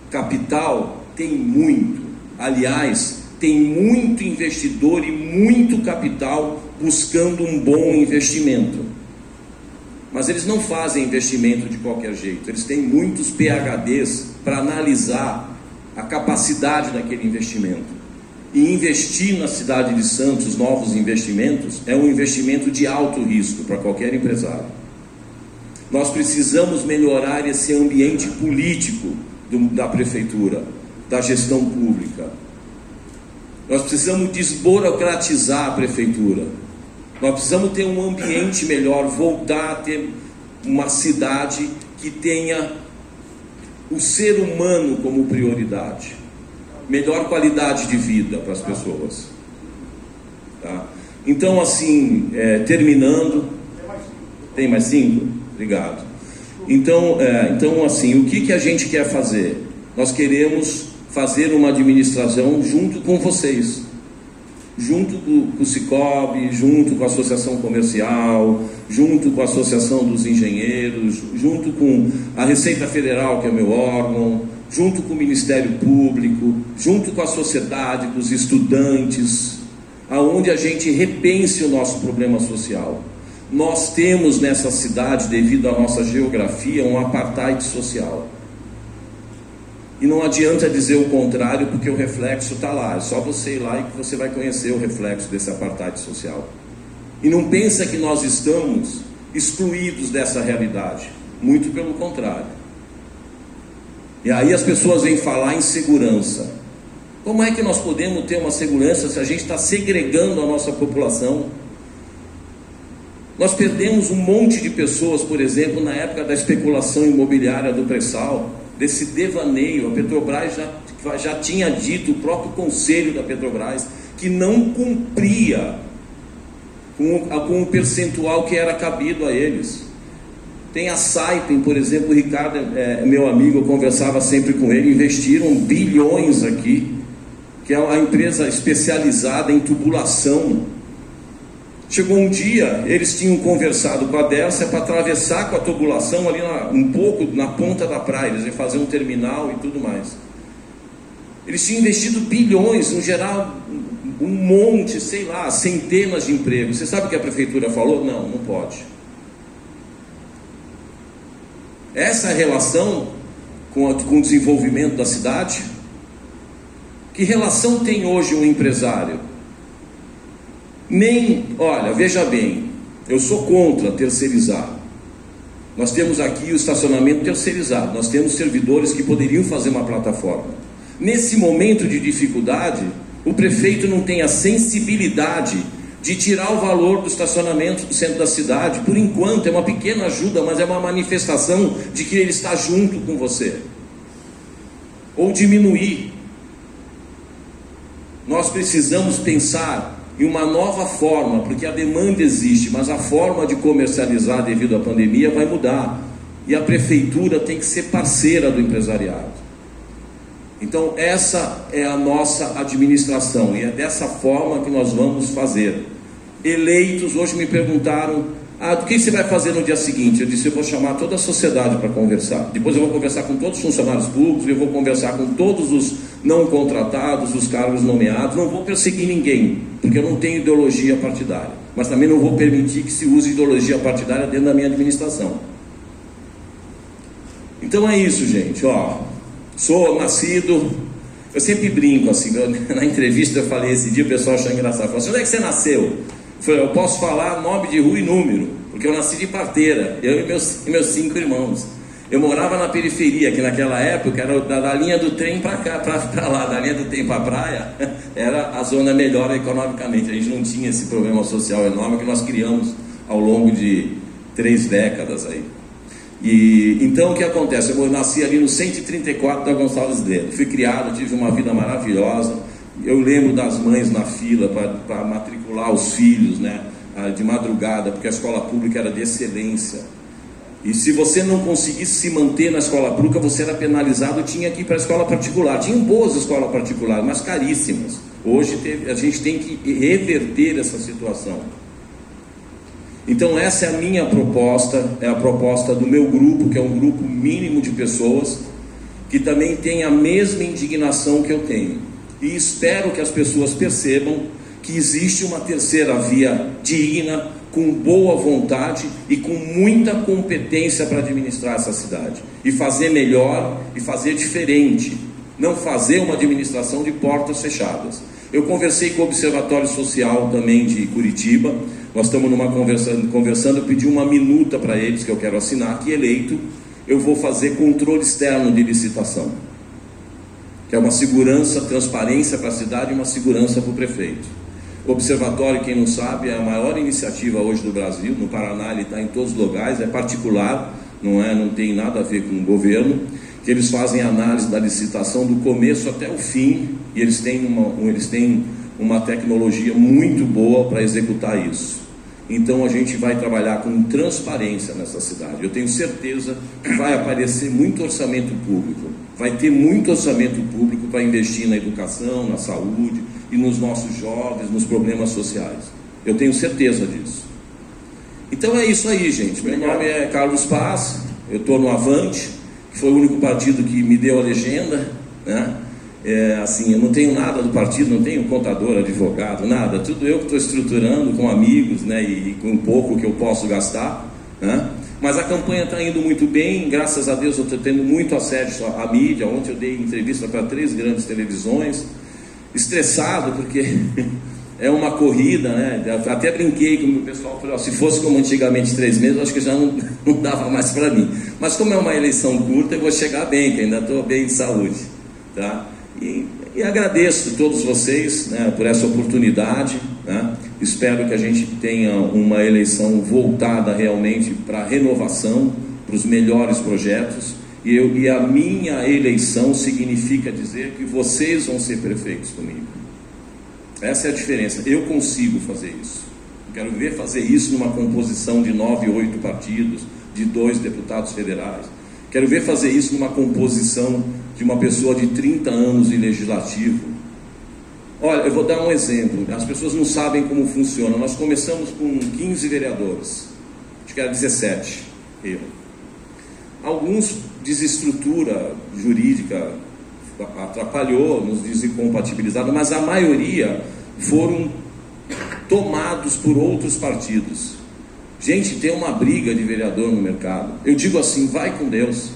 [SPEAKER 3] Capital tem muito, aliás, tem muito investidor e muito capital buscando um bom investimento. mas eles não fazem investimento de qualquer jeito. Eles têm muitos PhDs para analisar a capacidade daquele investimento. E investir na cidade de Santos, novos investimentos, é um investimento de alto risco para qualquer empresário. Nós precisamos melhorar esse ambiente político da prefeitura, da gestão pública. Nós precisamos desburocratizar a prefeitura. Nós precisamos ter um ambiente melhor, voltar a ter uma cidade que tenha o ser humano como prioridade. Melhor qualidade de vida para as pessoas. Tá? Então, assim, terminando... Tem mais 5? Obrigado. Então, assim, o que a gente quer fazer? Nós queremos fazer uma administração junto com vocês. Junto com o Cicobi, junto com a Associação Comercial, junto com a Associação dos Engenheiros, junto com a Receita Federal, que é o meu órgão, junto com o Ministério Público, junto com a sociedade, com os estudantes, aonde a gente repense o nosso problema social. Nós temos nessa cidade, devido à nossa geografia, um apartheid social. E não adianta dizer o contrário, porque o reflexo está lá. É só você ir lá e que você vai conhecer o reflexo desse apartheid social. E não pensa que nós estamos excluídos dessa realidade. Muito pelo contrário. E aí as pessoas vêm falar em segurança. Como é que nós podemos ter uma segurança se a gente está segregando a nossa população? Nós perdemos um monte de pessoas, por exemplo, na época da especulação imobiliária do pré-sal, desse devaneio. A Petrobras já tinha dito, o próprio conselho da Petrobras, que não cumpria com o percentual que era cabido a eles. Tem a Saipem, por exemplo, o Ricardo é meu amigo, eu conversava sempre com ele, investiram bilhões aqui, que é uma empresa especializada em tubulação. Chegou um dia, eles tinham conversado com a Dersa para atravessar com a tubulação ali um pouco na ponta da praia, eles iam fazer um terminal e tudo mais. Eles tinham investido bilhões, no geral, um monte, sei lá, centenas de empregos. Você sabe o que a prefeitura falou? Não pode. Essa relação com o desenvolvimento da cidade, que relação tem hoje um empresário? Olha, veja bem, eu sou contra terceirizar. Nós temos aqui o estacionamento terceirizado, nós temos servidores que poderiam fazer uma plataforma. Nesse momento de dificuldade, o prefeito não tem a sensibilidade de tirar o valor do estacionamento do centro da cidade. Por enquanto é uma pequena ajuda, mas é uma manifestação de que ele está junto com você. Ou diminuir. Nós precisamos pensar em uma nova forma, porque a demanda existe, mas a forma de comercializar devido à pandemia vai mudar. E a prefeitura tem que ser parceira do empresariado. Então essa é a nossa administração, e é dessa forma que nós vamos fazer. Eleitos, hoje me perguntaram, do que você vai fazer no dia seguinte? Eu disse, eu vou chamar toda a sociedade para conversar. Depois eu vou conversar com todos os funcionários públicos, eu vou conversar com todos os não contratados, os cargos nomeados. Não vou perseguir ninguém, porque eu não tenho ideologia partidária, mas também não vou permitir que se use ideologia partidária dentro da minha administração. Então é isso, gente, sou nascido, eu sempre brinco assim, na entrevista eu falei esse dia, o pessoal achou engraçado, falou assim, onde é que você nasceu? Eu falei, eu posso falar nome de rua e número, porque eu nasci de parteira, eu e meus 5 irmãos. Eu morava na periferia, que naquela época era da linha do trem para cá, para lá, da linha do trem para a praia, era a zona melhor economicamente. A gente não tinha esse problema social enorme que nós criamos ao longo de 3 décadas aí. E então o que acontece? Eu nasci ali no 134 da Gonçalves Leme, fui criado, tive uma vida maravilhosa. Eu lembro das mães na fila para matricular os filhos, né, de madrugada, porque a escola pública era de excelência. E se você não conseguisse se manter na escola pública, você era penalizado, tinha que ir para a escola particular. Tinha boas escolas particulares, mas caríssimas. Hoje a gente tem que reverter essa situação. Então essa é a minha proposta, é a proposta do meu grupo, que é um grupo mínimo de pessoas, que também tem a mesma indignação que eu tenho. E espero que as pessoas percebam que que existe uma terceira via digna, com boa vontade e com muita competência para administrar essa cidade e fazer melhor e fazer diferente, não fazer uma administração de portas fechadas. Eu conversei com o Observatório Social também de Curitiba, nós estamos conversando, eu pedi uma minuta para eles, que eu quero assinar, que eleito eu vou fazer controle externo de licitação, que é uma segurança, transparência para a cidade e uma segurança para o prefeito. O Observatório, quem não sabe, é a maior iniciativa hoje do Brasil. No Paraná ele está em todos os lugares, é particular, não tem nada a ver com o governo, que eles fazem análise da licitação do começo até o fim, e eles têm uma tecnologia muito boa para executar isso. Então a gente vai trabalhar com transparência nessa cidade. Eu tenho certeza que vai aparecer muito orçamento público, vai ter muito orçamento público para investir na educação, na saúde e nos nossos jovens, nos problemas sociais. Eu tenho certeza disso. Então é isso aí, gente. Meu nome é Carlos Paz, eu estou no Avante, que foi o único partido que me deu a legenda, né? Assim, eu não tenho nada do partido, não tenho contador, advogado, nada, tudo eu que estou estruturando com amigos, né, e com pouco que eu posso gastar, né? Mas a campanha está indo muito bem, graças a Deus eu estou tendo muito acesso à mídia. Ontem eu dei entrevista para 3 grandes televisões, estressado porque é uma corrida, né? Até brinquei com o pessoal, falei, se fosse como antigamente 3 meses, eu acho que já não dava mais para mim, mas como é uma eleição curta, eu vou chegar bem, que ainda estou bem de saúde, tá? E agradeço a todos vocês, né, por essa oportunidade, né? Espero que a gente tenha uma eleição voltada realmente para a renovação, para os melhores projetos, e a minha eleição significa dizer que vocês vão ser prefeitos comigo. Essa é a diferença. Eu consigo fazer isso. Eu quero ver fazer isso numa composição de 9, 8 partidos, de 2 deputados federais. Quero ver fazer isso numa composição de uma pessoa de 30 anos de legislativo. Olha, eu vou dar um exemplo. As pessoas não sabem como funciona. Nós começamos com 15 vereadores. Acho que era 17. Alguns desestrutura jurídica atrapalhou, nos desincompatibilizaram, mas a maioria foram tomados por outros partidos. Gente, tem uma briga de vereador no mercado. Eu digo assim, vai com Deus.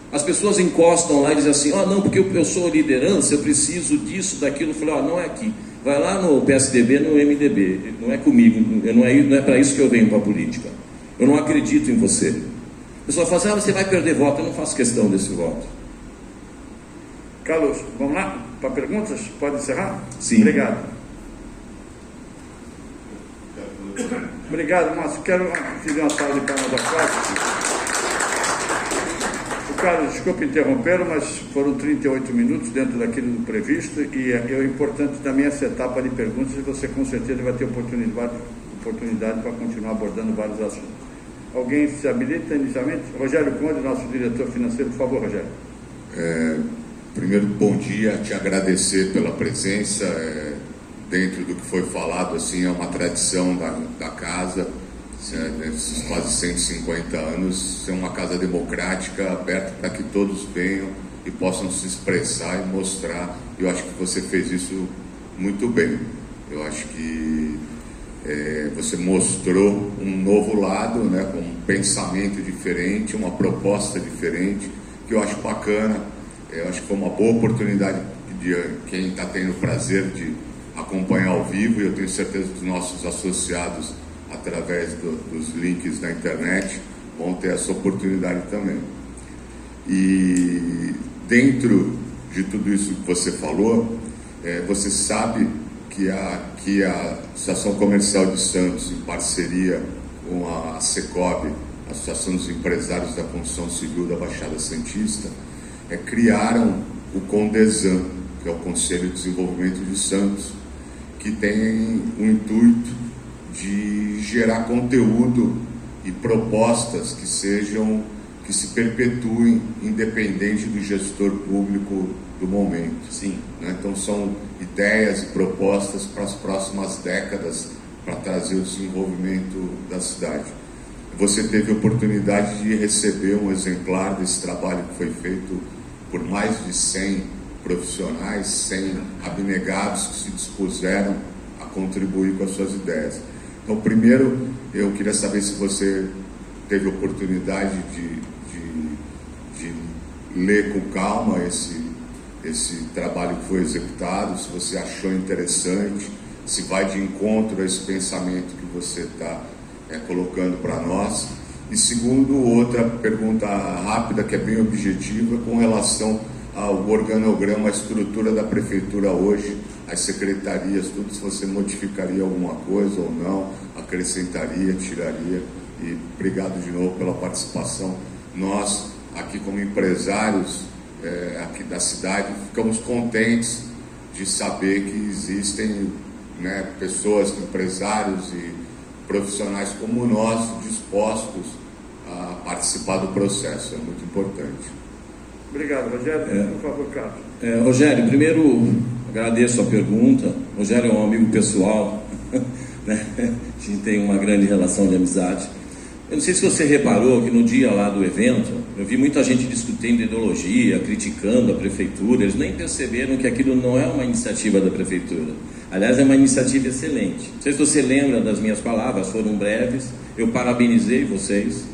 [SPEAKER 3] As pessoas encostam lá e dizem assim, não, porque eu sou liderança, eu preciso disso, daquilo. Eu falei, não é aqui. Vai lá no PSDB, no MDB. Não é comigo, não é para isso que eu venho para a política. Eu não acredito em você. A pessoa fala assim, você vai perder voto. Eu não faço questão desse voto.
[SPEAKER 1] Carlos, vamos lá para perguntas? Pode encerrar?
[SPEAKER 3] Sim.
[SPEAKER 1] Obrigado. Obrigado, Márcio. Quero fazer uma salva de palmas da classe. O Carlos, desculpe interrompê-lo, mas foram 38 minutos dentro daquilo do previsto, e é importante também essa etapa de perguntas, e você com certeza vai ter oportunidade para continuar abordando vários assuntos. Alguém se habilita inicialmente? Rogério Conde, nosso diretor financeiro, por favor, Rogério.
[SPEAKER 4] Primeiro, bom dia, te agradecer pela presença. Dentro do que foi falado, assim, é uma tradição da casa, nesses quase 150 anos, ser uma casa democrática, aberta para que todos venham e possam se expressar e mostrar. Eu acho que você fez isso muito bem. Eu acho que você mostrou um novo lado, né, com um pensamento diferente, uma proposta diferente, que eu acho bacana. Eu acho que foi uma boa oportunidade de quem está tendo o prazer de acompanhar ao vivo, e eu tenho certeza que os nossos associados, através dos links da internet, vão ter essa oportunidade também. E dentro de tudo isso que você falou, você sabe que a Associação Comercial de Santos, em parceria com a Secob, a Associação dos Empresários da Construção Civil da Baixada Santista, criaram o CONDESAN, que é o Conselho de Desenvolvimento de Santos, que tem o intuito de gerar conteúdo e propostas que se perpetuem independente do gestor público do momento.
[SPEAKER 3] Sim.
[SPEAKER 4] Né? Então são ideias e propostas para as próximas décadas para trazer o desenvolvimento da cidade. Você teve a oportunidade de receber um exemplar desse trabalho que foi feito por mais de 100 profissionais, 100 abnegados que se dispuseram a contribuir com as suas ideias. Então, primeiro, eu queria saber se você teve oportunidade de ler com calma esse trabalho que foi executado, se você achou interessante, se vai de encontro a esse pensamento que você está colocando para nós. E segundo, outra pergunta rápida, que é bem objetiva, com relação ao organograma, a estrutura da prefeitura hoje, as secretarias, tudo, se você modificaria alguma coisa ou não, acrescentaria, tiraria. E obrigado de novo pela participação. Nós, aqui como empresários aqui da cidade, ficamos contentes de saber que existem, né, pessoas, empresários e profissionais como nós dispostos a participar do processo. É muito importante.
[SPEAKER 1] Obrigado, Rogério. Por favor, Carlos.
[SPEAKER 3] Rogério, primeiro agradeço a pergunta. Rogério é um amigo pessoal, né? A gente tem uma grande relação de amizade. Eu não sei se você reparou que no dia lá do evento, eu vi muita gente discutindo ideologia, criticando a prefeitura. Eles nem perceberam que aquilo não é uma iniciativa da prefeitura. Aliás, é uma iniciativa excelente. Não sei se você lembra das minhas palavras, foram breves. Eu parabenizei vocês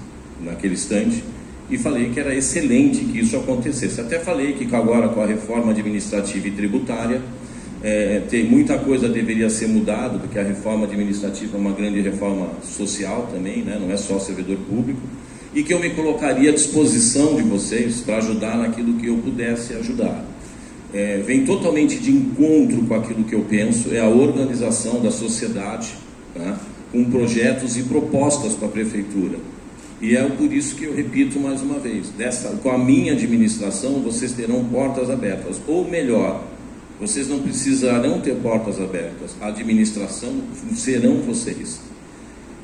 [SPEAKER 3] naquele instante e falei que era excelente que isso acontecesse. Até falei que agora, com a reforma administrativa e tributária, tem muita coisa deveria ser mudada, porque a reforma administrativa é uma grande reforma social também, né? Não é só servidor público, e que eu me colocaria à disposição de vocês para ajudar naquilo que eu pudesse ajudar. Vem totalmente de encontro com aquilo que eu penso, é a organização da sociedade, tá? Com projetos e propostas para a prefeitura. E é por isso que eu repito mais uma vez, com a minha administração vocês terão portas abertas, ou melhor, vocês não precisarão ter portas abertas, a administração serão vocês,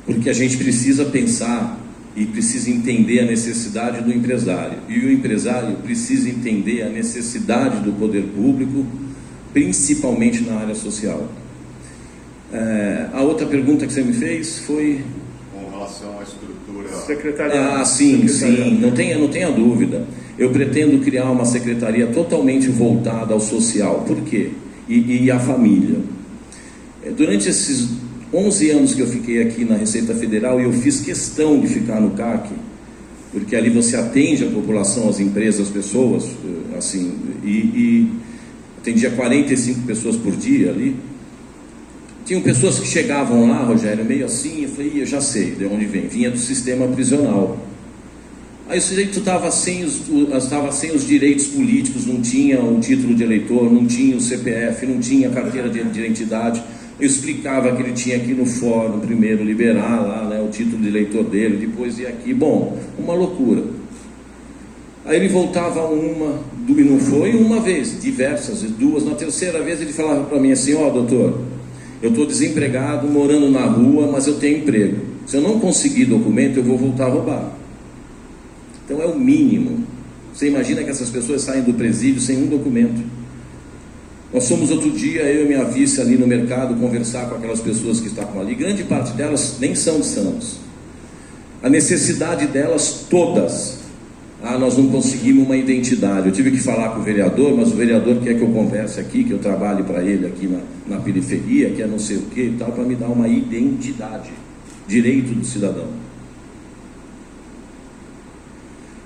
[SPEAKER 3] porque a gente precisa pensar e precisa entender a necessidade do empresário, e o empresário precisa entender a necessidade do poder público, principalmente na área social. A outra pergunta que você me fez foi...
[SPEAKER 4] Com relação à estrutura...
[SPEAKER 1] Secretariado.
[SPEAKER 3] Sim, não tenha dúvida. Eu pretendo criar uma secretaria totalmente voltada ao social. Por quê? E à família. Durante esses 11 anos que eu fiquei aqui na Receita Federal, e eu fiz questão de ficar no CAC, porque ali você atende a população, as empresas, as pessoas, assim, e atendia 45 pessoas por dia ali. Tinham pessoas que chegavam lá, Rogério, meio assim, eu falei, eu já sei de onde vem, vinha do sistema prisional. Aí o sujeito estava sem os direitos políticos, não tinha o título de eleitor, não tinha o CPF, não tinha a carteira de identidade. Eu explicava que ele tinha que ir no fórum primeiro liberar lá, né, o título de eleitor dele, depois ir aqui. Bom, uma loucura. Aí ele voltava e não foi uma vez, diversas, duas. Na terceira vez ele falava para mim assim, doutor, eu estou desempregado, morando na rua, mas eu tenho emprego. Se eu não conseguir documento, eu vou voltar a roubar. Então é o mínimo. Você imagina que essas pessoas saem do presídio sem um documento. Nós fomos outro dia, eu e minha vice ali no mercado, conversar com aquelas pessoas que estavam ali. Grande parte delas nem são de Santos. A necessidade delas todas. Nós não conseguimos uma identidade. Eu tive que falar com o vereador, mas o vereador quer que eu converse aqui, que eu trabalhe para ele aqui na periferia, que é não sei o que e tal, para me dar uma identidade. Direito do cidadão.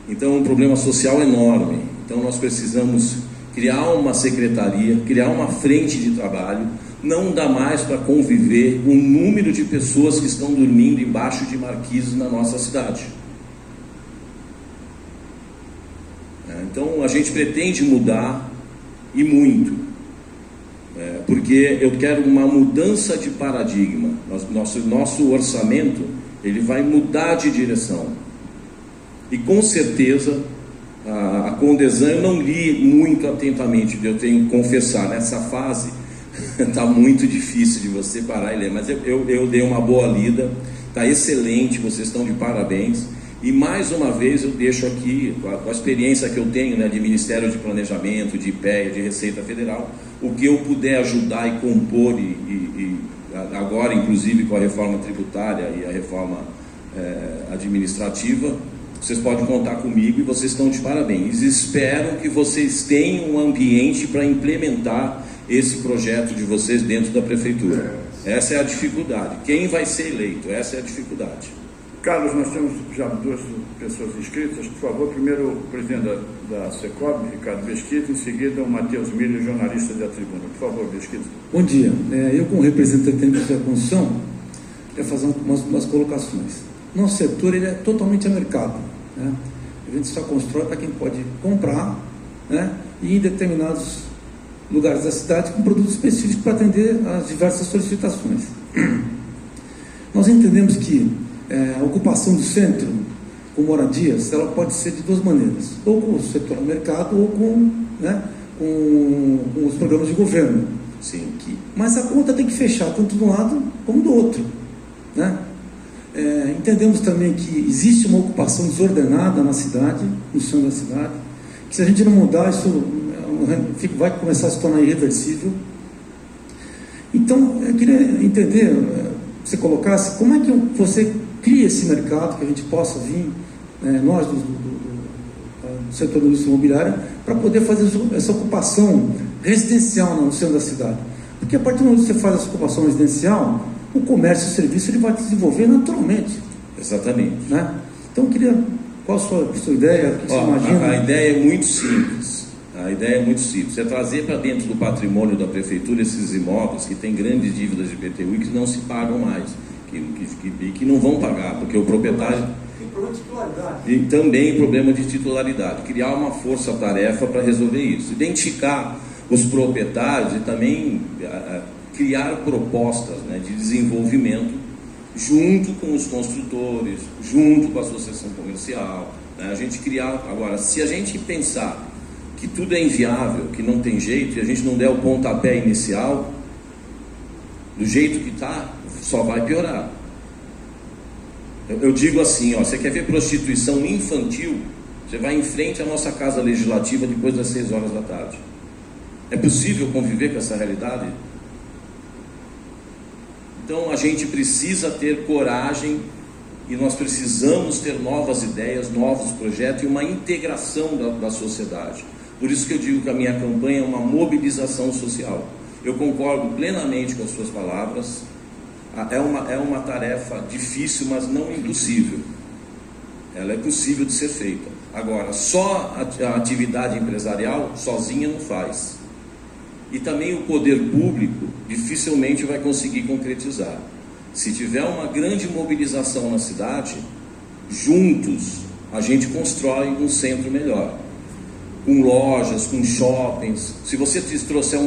[SPEAKER 3] Então, é um problema social enorme. Então, nós precisamos criar uma secretaria, criar uma frente de trabalho. Não dá mais para conviver o número de pessoas que estão dormindo embaixo de marquises na nossa cidade. Então, a gente pretende mudar, e muito, porque eu quero uma mudança de paradigma. Nosso orçamento ele vai mudar de direção. E com certeza a Condesan eu não li muito atentamente, eu tenho que confessar, nessa fase está muito difícil de você parar e ler, mas eu dei uma boa lida, está excelente, vocês estão de parabéns. E mais uma vez eu deixo aqui, com a experiência que eu tenho, né, de Ministério de Planejamento, de IPEA, de Receita Federal, o que eu puder ajudar e compor, e agora inclusive com a reforma tributária e a reforma administrativa, vocês podem contar comigo e vocês estão de parabéns. Espero que vocês tenham um ambiente para implementar esse projeto de vocês dentro da prefeitura. Essa é a dificuldade. Quem vai ser eleito? Essa é a dificuldade.
[SPEAKER 1] Carlos, nós temos já 2 pessoas inscritas. Por favor, primeiro o presidente da Secob, Ricardo Mesquita, em seguida o Matheus Miller, jornalista da Tribuna. Por favor, Mesquita.
[SPEAKER 5] Bom dia. Eu, como representante da construção, quero fazer umas colocações. Nosso setor ele é totalmente a mercado, né? A gente só constrói para quem pode comprar, né? E em determinados lugares da cidade com produtos específicos para atender às diversas solicitações. Nós entendemos que a ocupação do centro com moradias, ela pode ser de 2 maneiras, ou com o setor do mercado ou com os programas de governo.
[SPEAKER 3] Sim.
[SPEAKER 5] Mas a conta tem que fechar tanto de um lado como do outro, né? Entendemos também que existe uma ocupação desordenada na cidade, no centro da cidade, que se a gente não mudar, isso vai começar a se tornar irreversível. Então, eu queria entender, você colocasse, como é que você cria esse mercado, que a gente possa vir, nós do setor da indústria imobiliária, para poder fazer essa ocupação residencial no centro da cidade. Porque a partir do momento que você faz essa ocupação residencial, o comércio e o serviço ele vai desenvolver naturalmente.
[SPEAKER 3] Exatamente.
[SPEAKER 5] Né? Então, eu queria... Qual a sua ideia? O que você imagina?
[SPEAKER 3] A ideia é muito simples. A ideia é muito simples. É trazer para dentro do patrimônio da prefeitura esses imóveis que têm grandes dívidas de IPTU e que não se pagam mais, que não vão pagar, porque o proprietário...
[SPEAKER 5] Tem problema de titularidade.
[SPEAKER 3] E também problema de titularidade. Criar uma força-tarefa para resolver isso. Identificar os proprietários e também criar propostas, né, de desenvolvimento junto com os construtores, junto com a associação comercial, né, a gente criar. Agora, se a gente pensar que tudo é inviável, que não tem jeito, e a gente não der o pontapé inicial, do jeito que está, só vai piorar. Eu digo assim, você quer ver prostituição infantil? Você vai em frente à nossa casa legislativa depois das 6 horas da tarde. É possível conviver com essa realidade? Então a gente precisa ter coragem e nós precisamos ter novas ideias, novos projetos e uma integração da sociedade. Por isso que eu digo que a minha campanha é uma mobilização social. Eu concordo plenamente com as suas palavras. É uma tarefa difícil, mas não impossível. Ela é possível de ser feita. Agora, só a atividade empresarial sozinha não faz. E também o poder público dificilmente vai conseguir concretizar. Se tiver uma grande mobilização na cidade, juntos a gente constrói um centro melhor. Com lojas, com shoppings. Se você trouxer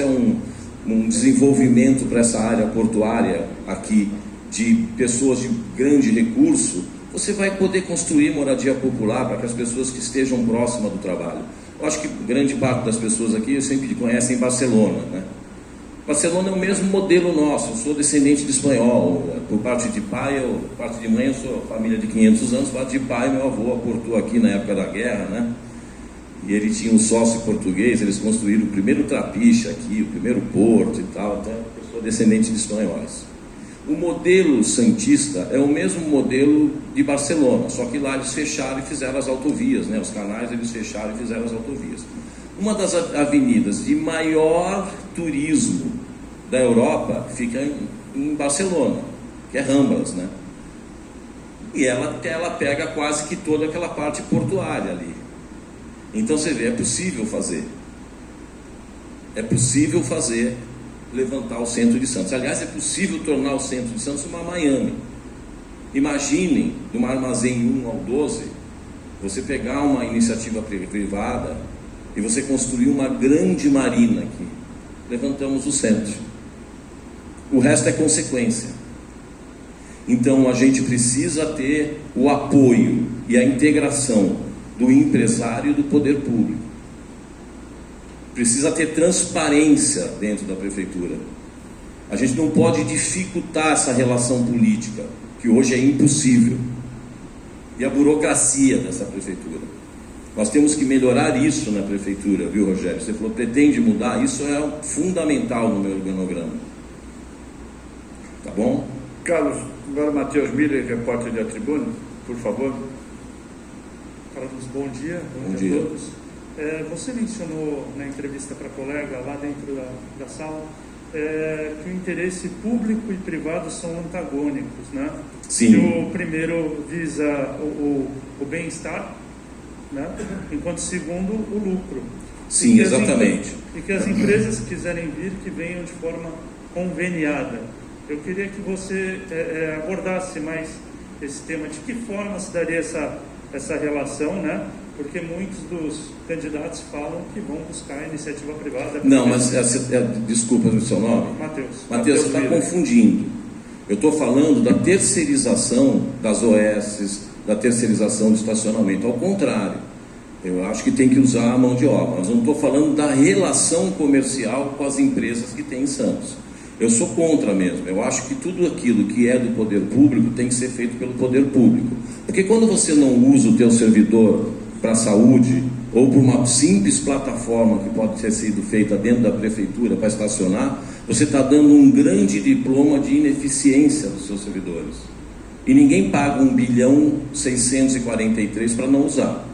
[SPEAKER 3] um desenvolvimento para essa área portuária aqui, de pessoas de grande recurso, você vai poder construir moradia popular para que as pessoas que estejam próximas do trabalho. Eu acho que grande parte das pessoas aqui sempre conhecem Barcelona, né? Barcelona é o mesmo modelo nosso. Eu sou descendente de espanhol, por parte de pai, por parte de mãe eu sou família de 500 anos, por parte de pai meu avô aportou aqui na época da guerra, né? E ele tinha um sócio português, eles construíram o primeiro trapiche aqui, o primeiro porto e tal, então eu sou descendente de espanhóis. O modelo santista é o mesmo modelo de Barcelona, só que lá eles fecharam e fizeram as autovias, né? Os canais eles fecharam e fizeram as autovias. Uma das avenidas de maior turismo da Europa fica em Barcelona, que é Ramblas, né? E ela pega quase que toda aquela parte portuária ali. Então você vê, é possível fazer. É possível fazer, levantar o centro de Santos. Aliás, é possível tornar o centro de Santos uma Miami. Imaginem, de uma armazém 1 ao 12, você pegar uma iniciativa privada e você construir uma grande marina aqui. Levantamos o centro. O resto é consequência. Então a gente precisa ter o apoio e a integração do empresário e do poder público. Precisa ter transparência dentro da prefeitura. A gente não pode dificultar essa relação política, que hoje é impossível. E a burocracia dessa prefeitura. Nós temos que melhorar isso na prefeitura, viu, Rogério? Você falou, pretende mudar? Isso é fundamental no meu organograma. Tá bom?
[SPEAKER 1] Carlos, agora Matheus Miller, repórter da Tribuna, por favor.
[SPEAKER 6] Carlos, bom dia.
[SPEAKER 3] Bom dia.
[SPEAKER 6] A todos. Você mencionou na entrevista para a colega, lá dentro da sala, que o interesse público e privado são antagônicos, né?
[SPEAKER 3] Sim.
[SPEAKER 6] Que o primeiro visa o bem-estar, né? Enquanto o segundo, o lucro.
[SPEAKER 3] Sim, exatamente.
[SPEAKER 6] E que as empresas que quiserem vir, que venham de forma conveniada. Eu queria que você abordasse mais esse tema, de que forma se daria essa relação, né? Porque muitos dos candidatos falam que vão buscar a iniciativa privada.
[SPEAKER 3] Não, mas desculpa o seu nome. Matheus, você está confundindo. Eu estou falando da terceirização das OS, da terceirização do estacionamento. Ao contrário, eu acho que tem que usar a mão de obra. Mas não estou falando da relação comercial com as empresas que tem em Santos. Eu sou contra mesmo. Eu acho que tudo aquilo que é do poder público tem que ser feito pelo poder público. Porque quando você não usa o teu servidor para a saúde, ou por uma simples plataforma que pode ter sido feita dentro da prefeitura para estacionar, você está dando um grande diploma de ineficiência dos seus servidores. E ninguém paga 1.643 para não usar.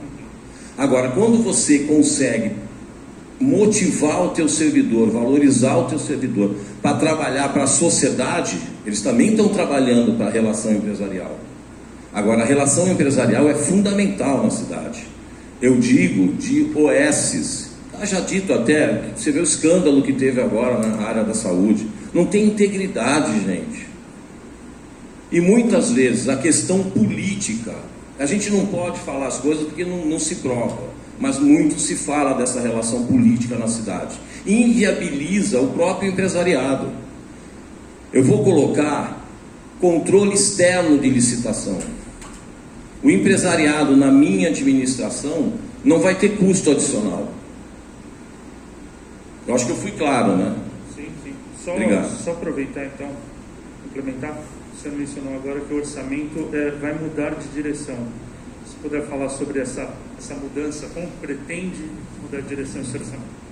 [SPEAKER 3] Agora, quando você consegue motivar o teu servidor, valorizar o teu servidor para trabalhar para a sociedade, eles também estão trabalhando para a relação empresarial. Agora, a relação empresarial é fundamental na cidade. Eu digo de OSs, já dito até, você vê o escândalo que teve agora na área da saúde. Não tem integridade, gente. E muitas vezes a questão política, a gente não pode falar as coisas porque não se prova, mas muito se fala dessa relação política na cidade. Inviabiliza o próprio empresariado. Eu vou colocar controle externo de licitação. O empresariado na minha administração não vai ter custo adicional. Eu acho que eu fui claro, né?
[SPEAKER 6] Sim.
[SPEAKER 3] Obrigado.
[SPEAKER 6] Só aproveitar então, complementar. Você mencionou agora que o orçamento vai mudar de direção. Se puder falar sobre essa mudança, como pretende mudar de direção esse orçamento?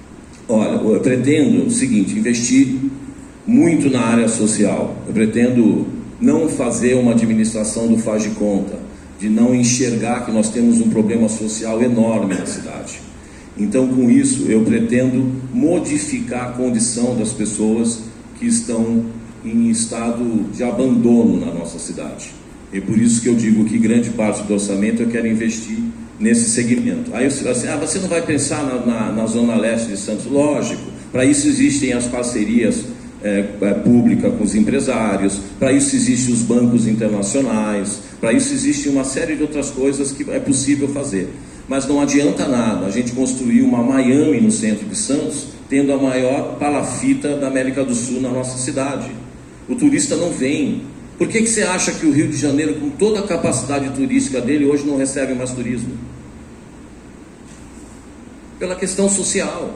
[SPEAKER 3] Olha, eu pretendo o seguinte, investir muito na área social. Eu pretendo não fazer uma administração do faz de conta, de não enxergar que nós temos um problema social enorme na cidade. Então, com isso, eu pretendo modificar a condição das pessoas que estão em estado de abandono na nossa cidade. E por isso que eu digo que grande parte do orçamento eu quero investir nesse segmento. Aí você vai assim, você não vai pensar na Zona Leste de Santos? Lógico, para isso existem as parcerias públicas com os empresários, para isso existem os bancos internacionais, para isso existe uma série de outras coisas que é possível fazer. Mas não adianta nada a gente construir uma Miami no centro de Santos, tendo a maior palafita da América do Sul na nossa cidade. O turista não vem. Por que você acha que o Rio de Janeiro, com toda a capacidade turística dele, hoje não recebe mais turismo? Pela questão social.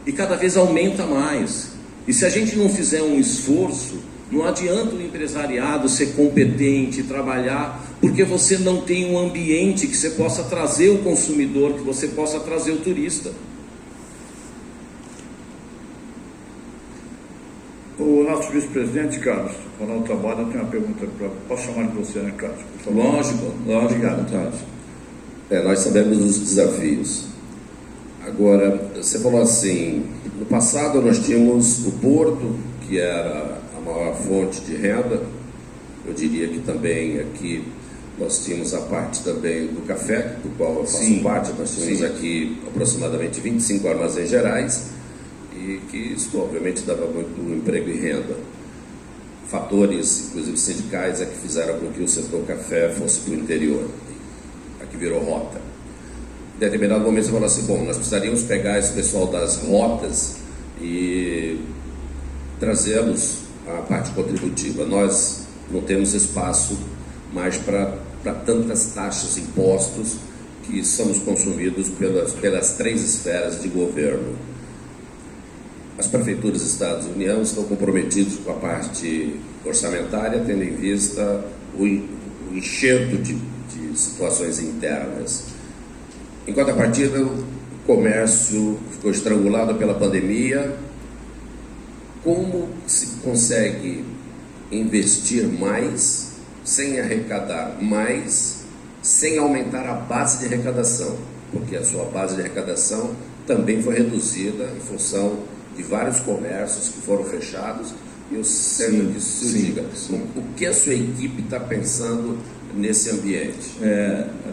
[SPEAKER 3] E cada vez aumenta mais. E se a gente não fizer um esforço, não adianta o empresariado ser competente, trabalhar, porque você não tem um ambiente que você possa trazer o consumidor, que você possa trazer o turista.
[SPEAKER 1] O nosso vice-presidente, Carlos, Ronaldo Taboada, tem uma pergunta para... Posso chamar de você, né, Carlos? Por favor.
[SPEAKER 3] Lógico,
[SPEAKER 1] Obrigado.
[SPEAKER 3] Carlos.
[SPEAKER 2] Nós sabemos dos desafios. Agora, você falou assim, no passado nós tínhamos o porto, que era a maior fonte de renda. Eu diria que também aqui nós tínhamos a parte também do café, do qual eu faço parte. Nós tínhamos aqui aproximadamente 25 armazéns gerais, e que isso obviamente dava muito emprego e renda. Fatores, inclusive sindicais, que fizeram com que o setor café fosse para o interior. Aqui virou rota. Em determinado momento você falou assim, bom, nós precisaríamos pegar esse pessoal das rotas e trazê-los à parte contributiva. Nós não temos espaço mais para tantas taxas e impostos que somos consumidos pelas três esferas de governo. As prefeituras, estados e União estão comprometidos com a parte orçamentária, tendo em vista o enxerto de situações internas. Em contrapartida, o comércio ficou estrangulado pela pandemia. Como se consegue investir mais, sem arrecadar mais, sem aumentar a base de arrecadação? Porque a sua base de arrecadação também foi reduzida em função de vários comércios que foram fechados. E eu sei disso. Diga, o que a sua equipe está pensando nesse ambiente?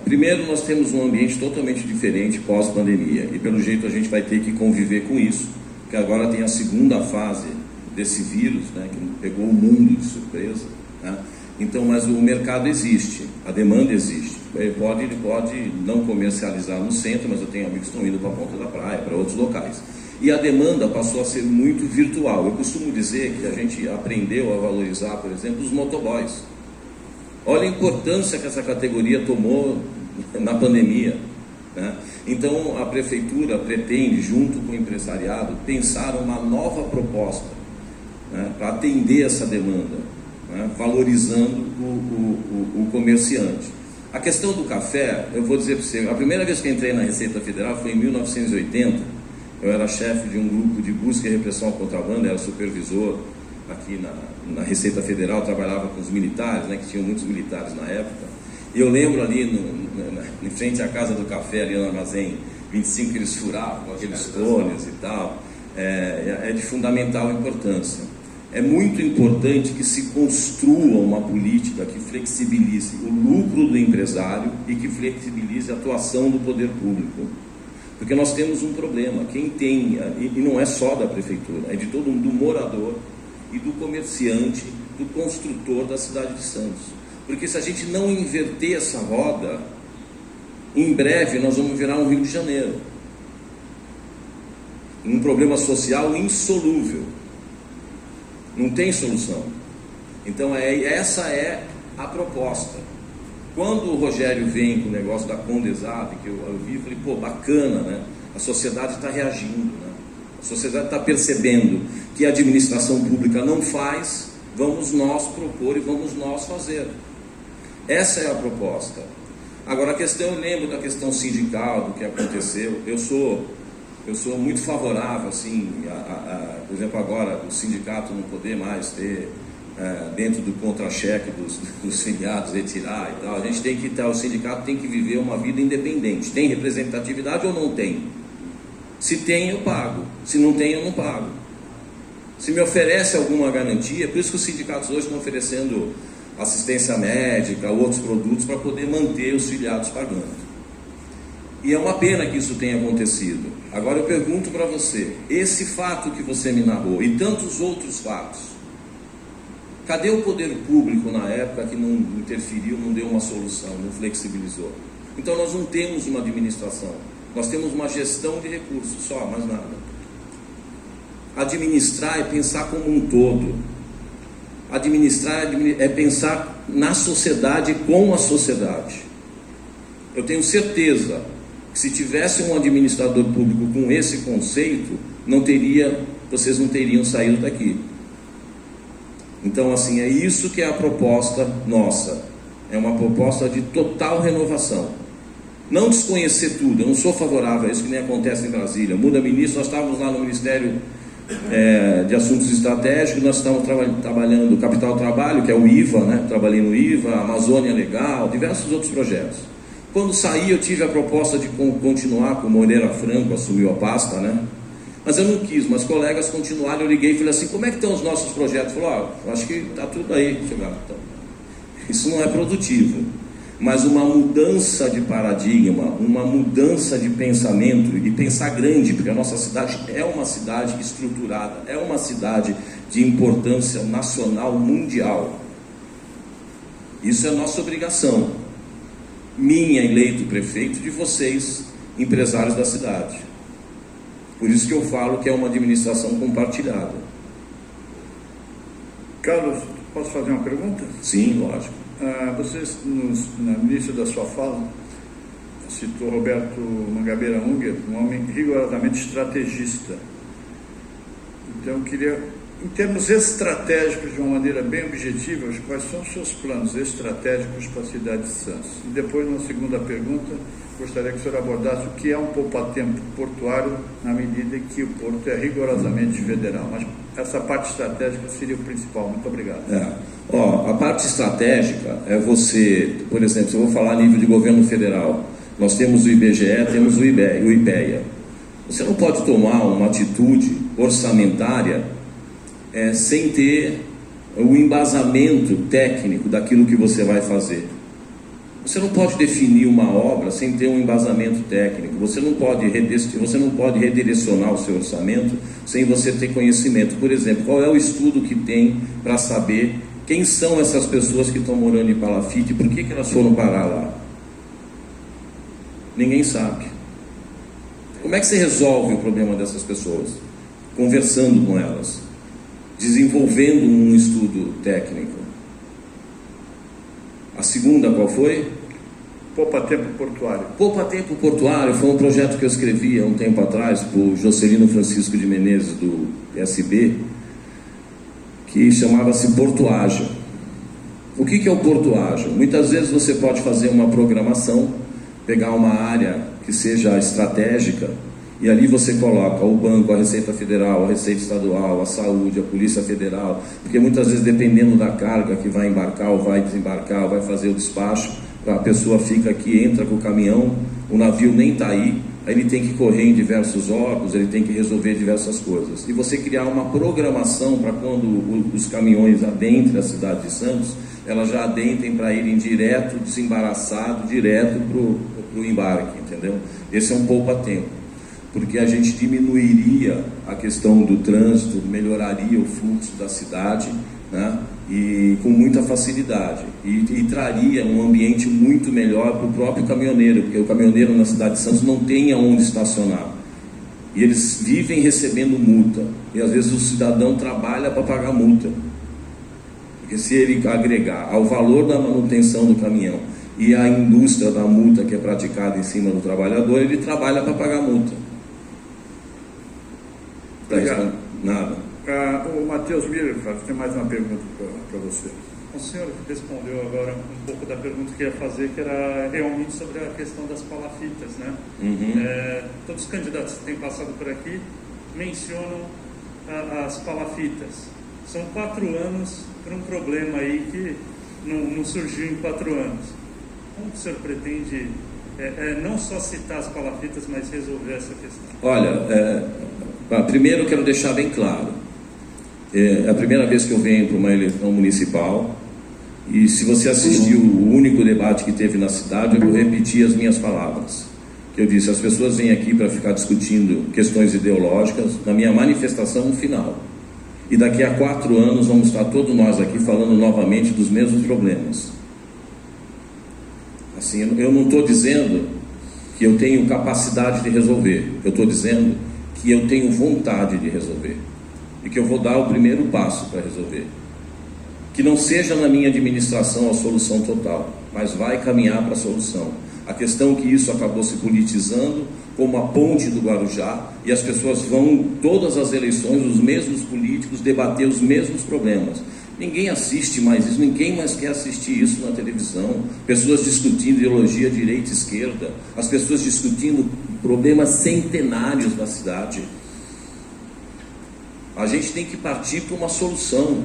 [SPEAKER 3] Primeiro, nós temos um ambiente totalmente diferente pós-pandemia, e pelo jeito a gente vai ter que conviver com isso, porque agora tem a segunda fase desse vírus, né, que pegou o mundo de surpresa, né? Então, mas o mercado existe, a demanda existe. Ele pode não comercializar no centro, mas eu tenho amigos que estão indo para a ponta da praia, para outros locais. E a demanda passou a ser muito virtual. Eu costumo dizer que a gente aprendeu a valorizar, por exemplo, os motoboys. Olha a importância que essa categoria tomou na pandemia, né? Então, a prefeitura pretende, junto com o empresariado, pensar uma nova proposta, né, para atender essa demanda, né, valorizando o comerciante. A questão do café, eu vou dizer para você, a primeira vez que entrei na Receita Federal foi em 1980. Eu era chefe de um grupo de busca e repressão ao contrabando, era supervisor aqui na Receita Federal, trabalhava com os militares, né, que tinham muitos militares na época. E eu lembro ali, em frente à Casa do Café, ali no Armazém 25, que eles furavam aqueles cones e tal. É de fundamental importância. É muito importante que se construa uma política que flexibilize o lucro do empresário e que flexibilize a atuação do poder público. Porque nós temos um problema, quem tem, e não é só da prefeitura, é de todo mundo, do morador e do comerciante, do construtor da cidade de Santos. Porque se a gente não inverter essa roda, em breve nós vamos virar um Rio de Janeiro. Um problema social insolúvel. Não tem solução. Então essa é a proposta. Quando o Rogério vem com o negócio da Condesab, que eu vi, falei, pô, bacana, né? A sociedade está reagindo, né? A sociedade está percebendo que a administração pública não faz, vamos nós propor e vamos nós fazer. Essa é a proposta. Agora, a questão, eu lembro da questão sindical, do que aconteceu. Eu sou muito favorável, assim, por exemplo, agora, o sindicato não poder mais ter, dentro do contra-cheque dos filiados, retirar e tal. A gente tem que o sindicato tem que viver uma vida independente. Tem representatividade ou não tem? Se tem, eu pago. Se não tem, eu não pago. Se me oferece alguma garantia, por isso que os sindicatos hoje estão oferecendo assistência médica, outros produtos, para poder manter os filiados pagando. E é uma pena que isso tenha acontecido. Agora eu pergunto para você, esse fato que você me narrou e tantos outros fatos, cadê o poder público na época que não interferiu, não deu uma solução, não flexibilizou? Então nós não temos uma administração, nós temos uma gestão de recursos só, mais nada. Administrar é pensar como um todo. Administrar é pensar na sociedade com a sociedade. Eu tenho certeza que se tivesse um administrador público com esse conceito, vocês não teriam saído daqui. Então, assim, é isso que é a proposta nossa. É uma proposta de total renovação. Não desconhecer tudo, eu não sou favorável a isso que nem acontece em Brasília. Muda ministro, nós estávamos lá no Ministério de Assuntos Estratégicos, nós estamos trabalhando o Capital Trabalho, que é o IVA, né? Trabalhei no IVA, Amazônia Legal, diversos outros projetos. Quando saí, eu tive a proposta de continuar com o Moreira Franco, assumiu a pasta, né? Mas eu não quis, mas colegas continuaram, eu liguei e falei assim, como é que estão os nossos projetos? Falou, eu acho que está tudo aí. Então, isso não é produtivo, mas uma mudança de paradigma, uma mudança de pensamento e pensar grande, porque a nossa cidade é uma cidade estruturada, é uma cidade de importância nacional, mundial. Isso é nossa obrigação. Minha, eleito prefeito, de vocês, empresários da cidade. Por isso que eu falo que é uma administração compartilhada.
[SPEAKER 1] Carlos, posso fazer uma pergunta?
[SPEAKER 3] Sim, lógico.
[SPEAKER 1] Você, no início da sua fala, citou Roberto Mangabeira Unger, um homem rigorosamente estrategista. Então, eu queria, em termos estratégicos, de uma maneira bem objetiva, quais são os seus planos estratégicos para a cidade de Santos? E depois, na segunda pergunta, gostaria que o senhor abordasse o que é um poupa-tempo portuário, na medida em que o porto é rigorosamente federal. Mas essa parte estratégica seria o principal. Muito obrigado.
[SPEAKER 3] A parte estratégica é você, por exemplo, se eu vou falar a nível de governo federal, nós temos o IBGE, temos o IPEA. Você não pode tomar uma atitude orçamentária sem ter o embasamento técnico daquilo que você vai fazer. Você não pode definir uma obra sem ter um embasamento técnico. Você não pode redirecionar o seu orçamento sem você ter conhecimento. Por exemplo, qual é o estudo que tem para saber quem são essas pessoas que estão morando em Palafite e por que elas foram parar lá? Ninguém sabe. Como é que você resolve o problema dessas pessoas? Conversando com elas, desenvolvendo um estudo técnico. A segunda qual foi?
[SPEAKER 1] Poupa Tempo Portuário.
[SPEAKER 3] Poupa Tempo Portuário foi um projeto que eu escrevi há um tempo atrás para o Jocelino Francisco de Menezes, do PSB, que chamava-se Portuágio. O que é o Portuágio? Muitas vezes você pode fazer uma programação, pegar uma área que seja estratégica, e ali você coloca o banco, a Receita Federal, a Receita Estadual, a Saúde, a Polícia Federal, porque muitas vezes, dependendo da carga que vai embarcar ou vai desembarcar, ou vai fazer o despacho, a pessoa fica aqui, entra com o caminhão, o navio nem está aí ele tem que correr em diversos órgãos, ele tem que resolver diversas coisas. E você criar uma programação para quando os caminhões adentrem a cidade de Santos, elas já adentrem para irem direto, desembaraçado, direto para o embarque, entendeu? Esse é um poupa-tempo, porque a gente diminuiria a questão do trânsito, melhoraria o fluxo da cidade, né? E com muita facilidade, e traria um ambiente muito melhor para o próprio caminhoneiro, porque o caminhoneiro na cidade de Santos não tem aonde estacionar, e eles vivem recebendo multa, e às vezes o cidadão trabalha para pagar multa, porque se ele agregar ao valor da manutenção do caminhão e à indústria da multa que é praticada em cima do trabalhador, ele trabalha para pagar multa. Nada.
[SPEAKER 1] O Matheus Miller tem mais uma pergunta para você.
[SPEAKER 6] O senhor respondeu agora um pouco da pergunta que ia fazer, que era realmente sobre a questão das palafitas, né? Todos os candidatos que têm passado por aqui mencionam as palafitas. São 4 anos para um problema aí que não surgiu em 4 anos. Como o senhor pretende não só citar as palafitas, mas resolver essa questão?
[SPEAKER 3] Olha, primeiro eu quero deixar bem claro. É a primeira vez que eu venho para uma eleição municipal, e se você assistiu o único debate que teve na cidade, eu vou repetir as minhas palavras. Eu disse, as pessoas vêm aqui para ficar discutindo questões ideológicas na minha manifestação final. E daqui a 4 anos vamos estar todos nós aqui falando novamente dos mesmos problemas. Assim, eu não estou dizendo que eu tenho capacidade de resolver, eu estou dizendo que eu tenho vontade de resolver. E que eu vou dar o primeiro passo para resolver. Que não seja na minha administração a solução total, mas vai caminhar para a solução. A questão é que isso acabou se politizando como a ponte do Guarujá, e as pessoas vão, todas as eleições, os mesmos políticos debater os mesmos problemas. Ninguém assiste mais isso, ninguém mais quer assistir isso na televisão. Pessoas discutindo ideologia direita e esquerda, as pessoas discutindo problemas centenários da cidade. A gente tem que partir para uma solução.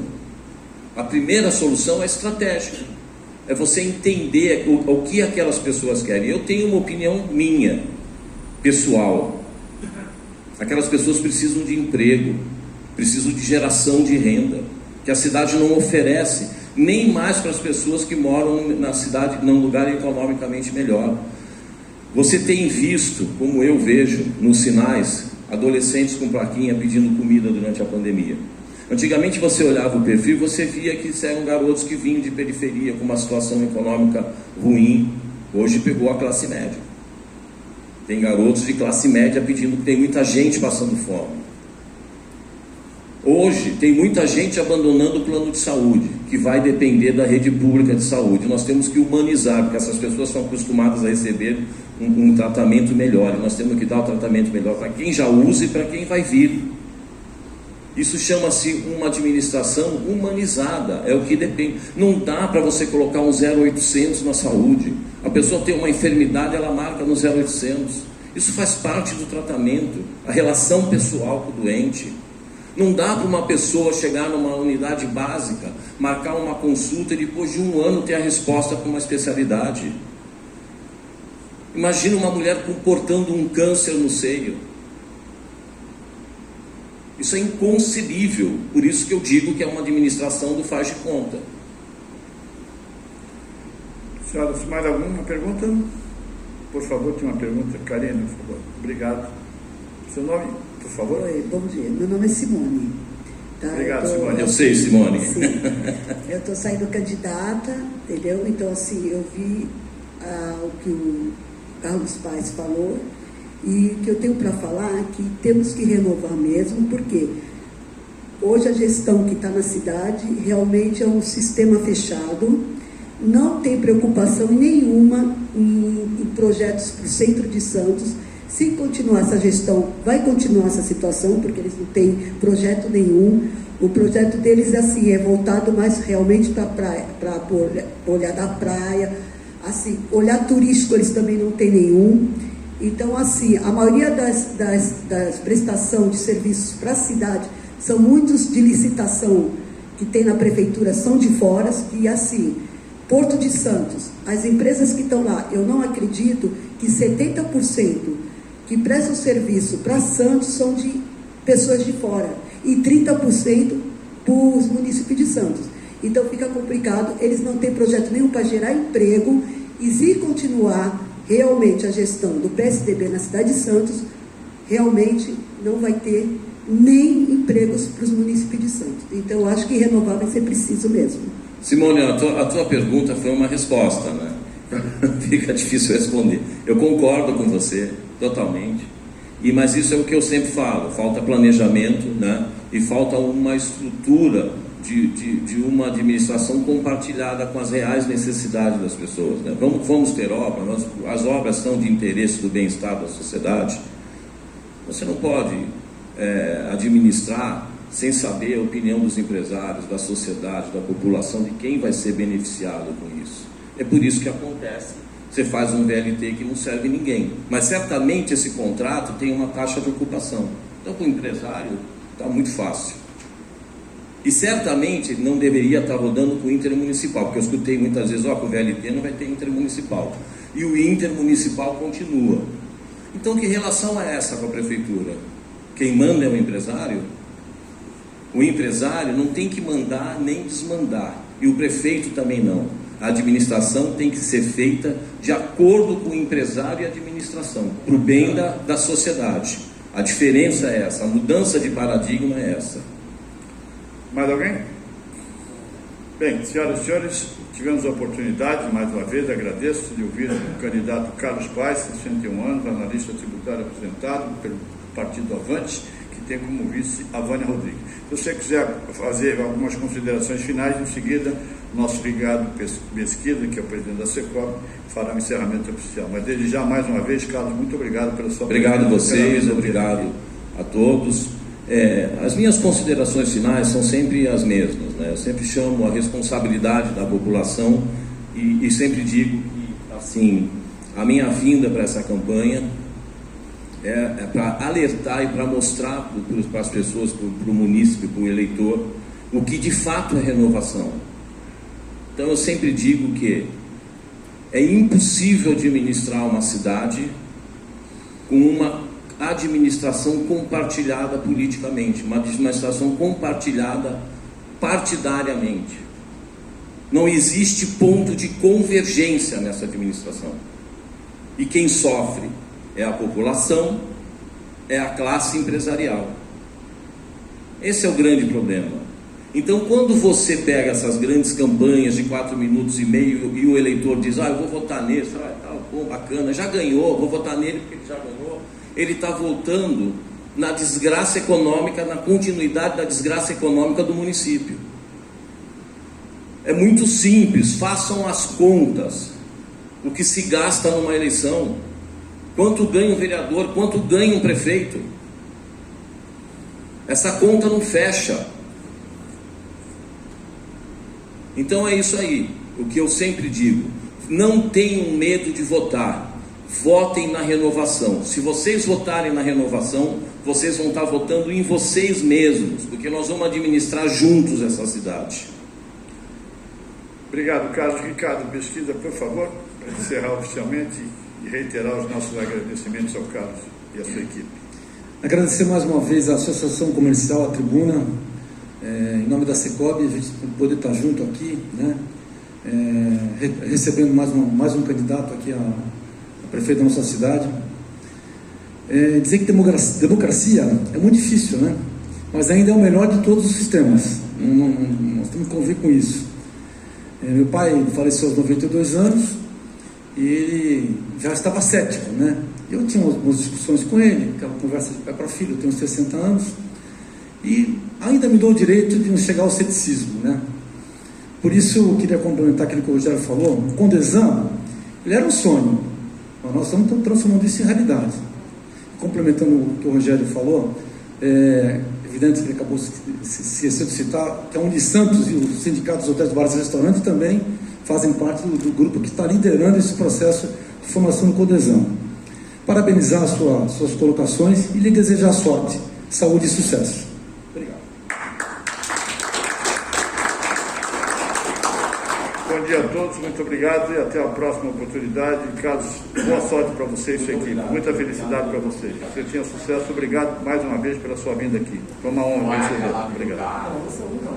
[SPEAKER 3] A primeira solução é estratégica. É você entender o que aquelas pessoas querem. Eu tenho uma opinião minha, pessoal. Aquelas pessoas precisam de emprego, precisam de geração de renda, que a cidade não oferece, nem mais para as pessoas que moram na cidade, num lugar economicamente melhor. Você tem visto, como eu vejo nos sinais, adolescentes com plaquinha pedindo comida durante a pandemia. Antigamente você olhava o perfil, você via que eram garotos que vinham de periferia com uma situação econômica ruim. Hoje pegou a classe média. Tem garotos de classe média pedindo, tem muita gente passando fome. Hoje tem muita gente abandonando o plano de saúde, que vai depender da rede pública de saúde. Nós temos que humanizar, porque essas pessoas são acostumadas a receber um tratamento melhor, e nós temos que dar o tratamento melhor para quem já usa e para quem vai vir. Isso chama-se uma administração humanizada, é o que depende. Não dá para você colocar um 0800 na saúde. A pessoa tem uma enfermidade, ela marca no 0800. Isso faz parte do tratamento, a relação pessoal com o doente. Não dá para uma pessoa chegar numa unidade básica, marcar uma consulta e depois de 1 ano ter a resposta para uma especialidade. Imagina uma mulher portando um câncer no seio. Isso é inconcebível, por isso que eu digo que é uma administração do faz de conta.
[SPEAKER 1] Senhoras, mais alguma pergunta? Por favor, tinha uma pergunta. Karina, por favor. Obrigado. Seu nome, por favor?
[SPEAKER 7] Oi, bom dia. Meu nome é Simone. Tá?
[SPEAKER 1] Obrigado, Simone.
[SPEAKER 3] Eu sei, Simone.
[SPEAKER 7] Sim. Eu estou saindo candidata, entendeu? Então, assim, eu vi o que o Carlos Paes falou, e o que eu tenho para falar é que temos que renovar mesmo, porque hoje a gestão que está na cidade realmente é um sistema fechado, não tem preocupação nenhuma em projetos para o centro de Santos. Se continuar essa gestão, vai continuar essa situação, porque eles não têm projeto nenhum. O projeto deles é voltado mais realmente para a praia, para olhar da praia, assim, olhar turístico eles também não têm nenhum. Então, assim, a maioria das prestações de serviços para a cidade são muitos de licitação que tem na prefeitura, são de fora, e assim, Porto de Santos, as empresas que estão lá, eu não acredito que 70% que prestam serviço para Santos são de pessoas de fora e 30% para os municípios de Santos. Então fica complicado, eles não têm projeto nenhum para gerar emprego, e se continuar realmente a gestão do PSDB na cidade de Santos, realmente não vai ter nem empregos para os municípios de Santos. Então eu acho que renovar vai ser preciso mesmo.
[SPEAKER 3] Simone, a tua pergunta foi uma resposta, né? Fica difícil responder. Eu concordo com você totalmente, mas isso é o que eu sempre falo: falta planejamento, né? E falta uma estrutura de uma administração compartilhada com as reais necessidades das pessoas, né? Vamos ter obras, as obras são de interesse do bem-estar da sociedade. Você não pode administrar sem saber a opinião dos empresários, da sociedade, da população, de quem vai ser beneficiado com isso. É por isso que acontece. Você faz um VLT que não serve ninguém, mas certamente esse contrato tem uma taxa de ocupação. Então, para o empresário, está muito fácil. E certamente não deveria estar rodando com o intermunicipal, porque eu escutei muitas vezes, com o VLT não vai ter intermunicipal. E o intermunicipal continua. Então, que relação é essa com a prefeitura? Quem manda é o empresário? O empresário não tem que mandar nem desmandar, e o prefeito também não. A administração tem que ser feita de acordo com o empresário e a administração, para o bem da sociedade. A diferença é essa, a mudança de paradigma é essa.
[SPEAKER 1] Mais alguém? Bem, senhoras e senhores, tivemos a oportunidade, mais uma vez, agradeço, de ouvir o candidato Carlos Paes, 61 anos, analista tributário apresentado pelo Partido Avante, que tem como vice a Vânia Rodrigues. Se você quiser fazer algumas considerações finais, em seguida, nosso Ricardo Mesquita, que é o presidente da Secop, fará um encerramento oficial. Mas desde já, mais uma vez, Carlos, muito obrigado pela sua presença.
[SPEAKER 3] Obrigado a vocês, obrigado a todos. As minhas considerações finais são sempre as mesmas, né? Eu sempre chamo a responsabilidade da população e sempre digo que, assim, a minha vinda para essa campanha é para alertar e para mostrar para as pessoas, para o munícipe, para o eleitor, o que de fato é renovação. Então eu sempre digo que é impossível administrar uma cidade com uma administração compartilhada politicamente, uma administração compartilhada partidariamente. Não existe ponto de convergência nessa administração. E quem sofre é a população, é a classe empresarial. Esse é o grande problema. Então, quando você pega essas grandes campanhas de 4 minutos e meio e o eleitor diz, eu vou votar nesse, bom, bacana, já ganhou, vou votar nele porque ele já ganhou, ele está voltando na desgraça econômica, na continuidade da desgraça econômica do município. É muito simples, façam as contas, o que se gasta numa eleição, quanto ganha um vereador, quanto ganha um prefeito. Essa conta não fecha. Então é isso aí, o que eu sempre digo: não tenham medo de votar, votem na renovação. Se vocês votarem na renovação, vocês vão estar votando em vocês mesmos, porque nós vamos administrar juntos essa cidade.
[SPEAKER 1] Obrigado, Carlos. Ricardo Mesquita, por favor, para encerrar oficialmente e reiterar os nossos agradecimentos ao Carlos e à sua equipe.
[SPEAKER 5] Agradecer mais uma vez à Associação Comercial, à Tribuna, em nome da Secob, a gente poder estar junto aqui, né? Recebendo mais um candidato aqui a prefeito da nossa cidade. Dizer que democracia é muito difícil, né? Mas ainda é o melhor de todos os sistemas. Nós temos que conviver com isso. Meu pai faleceu aos 92 anos e ele já estava cético, né? Eu tinha umas discussões com ele, aquela conversa de pai para filho. Eu tenho 60 anos e ainda me dou o direito de não chegar ao ceticismo, né? Por isso eu queria complementar aquilo que o Rogério falou. O Condesan, ele era um sonho, mas nós estamos transformando isso em realidade. Complementando o que o Rogério falou, é evidente que ele acabou se esquecendo de citar que a Unisantos e os sindicatos dos hotéis, bares e restaurantes também fazem parte do grupo que está liderando esse processo de formação do Condesan. Parabenizar suas colocações e lhe desejar sorte, saúde e sucesso. Obrigado.
[SPEAKER 1] Bom dia a todos, muito obrigado e até a próxima oportunidade. Carlos, boa sorte para você e sua equipe, muita felicidade para vocês. Você tinha sucesso, obrigado mais uma vez pela sua vinda aqui. Foi uma honra receber. Obrigado.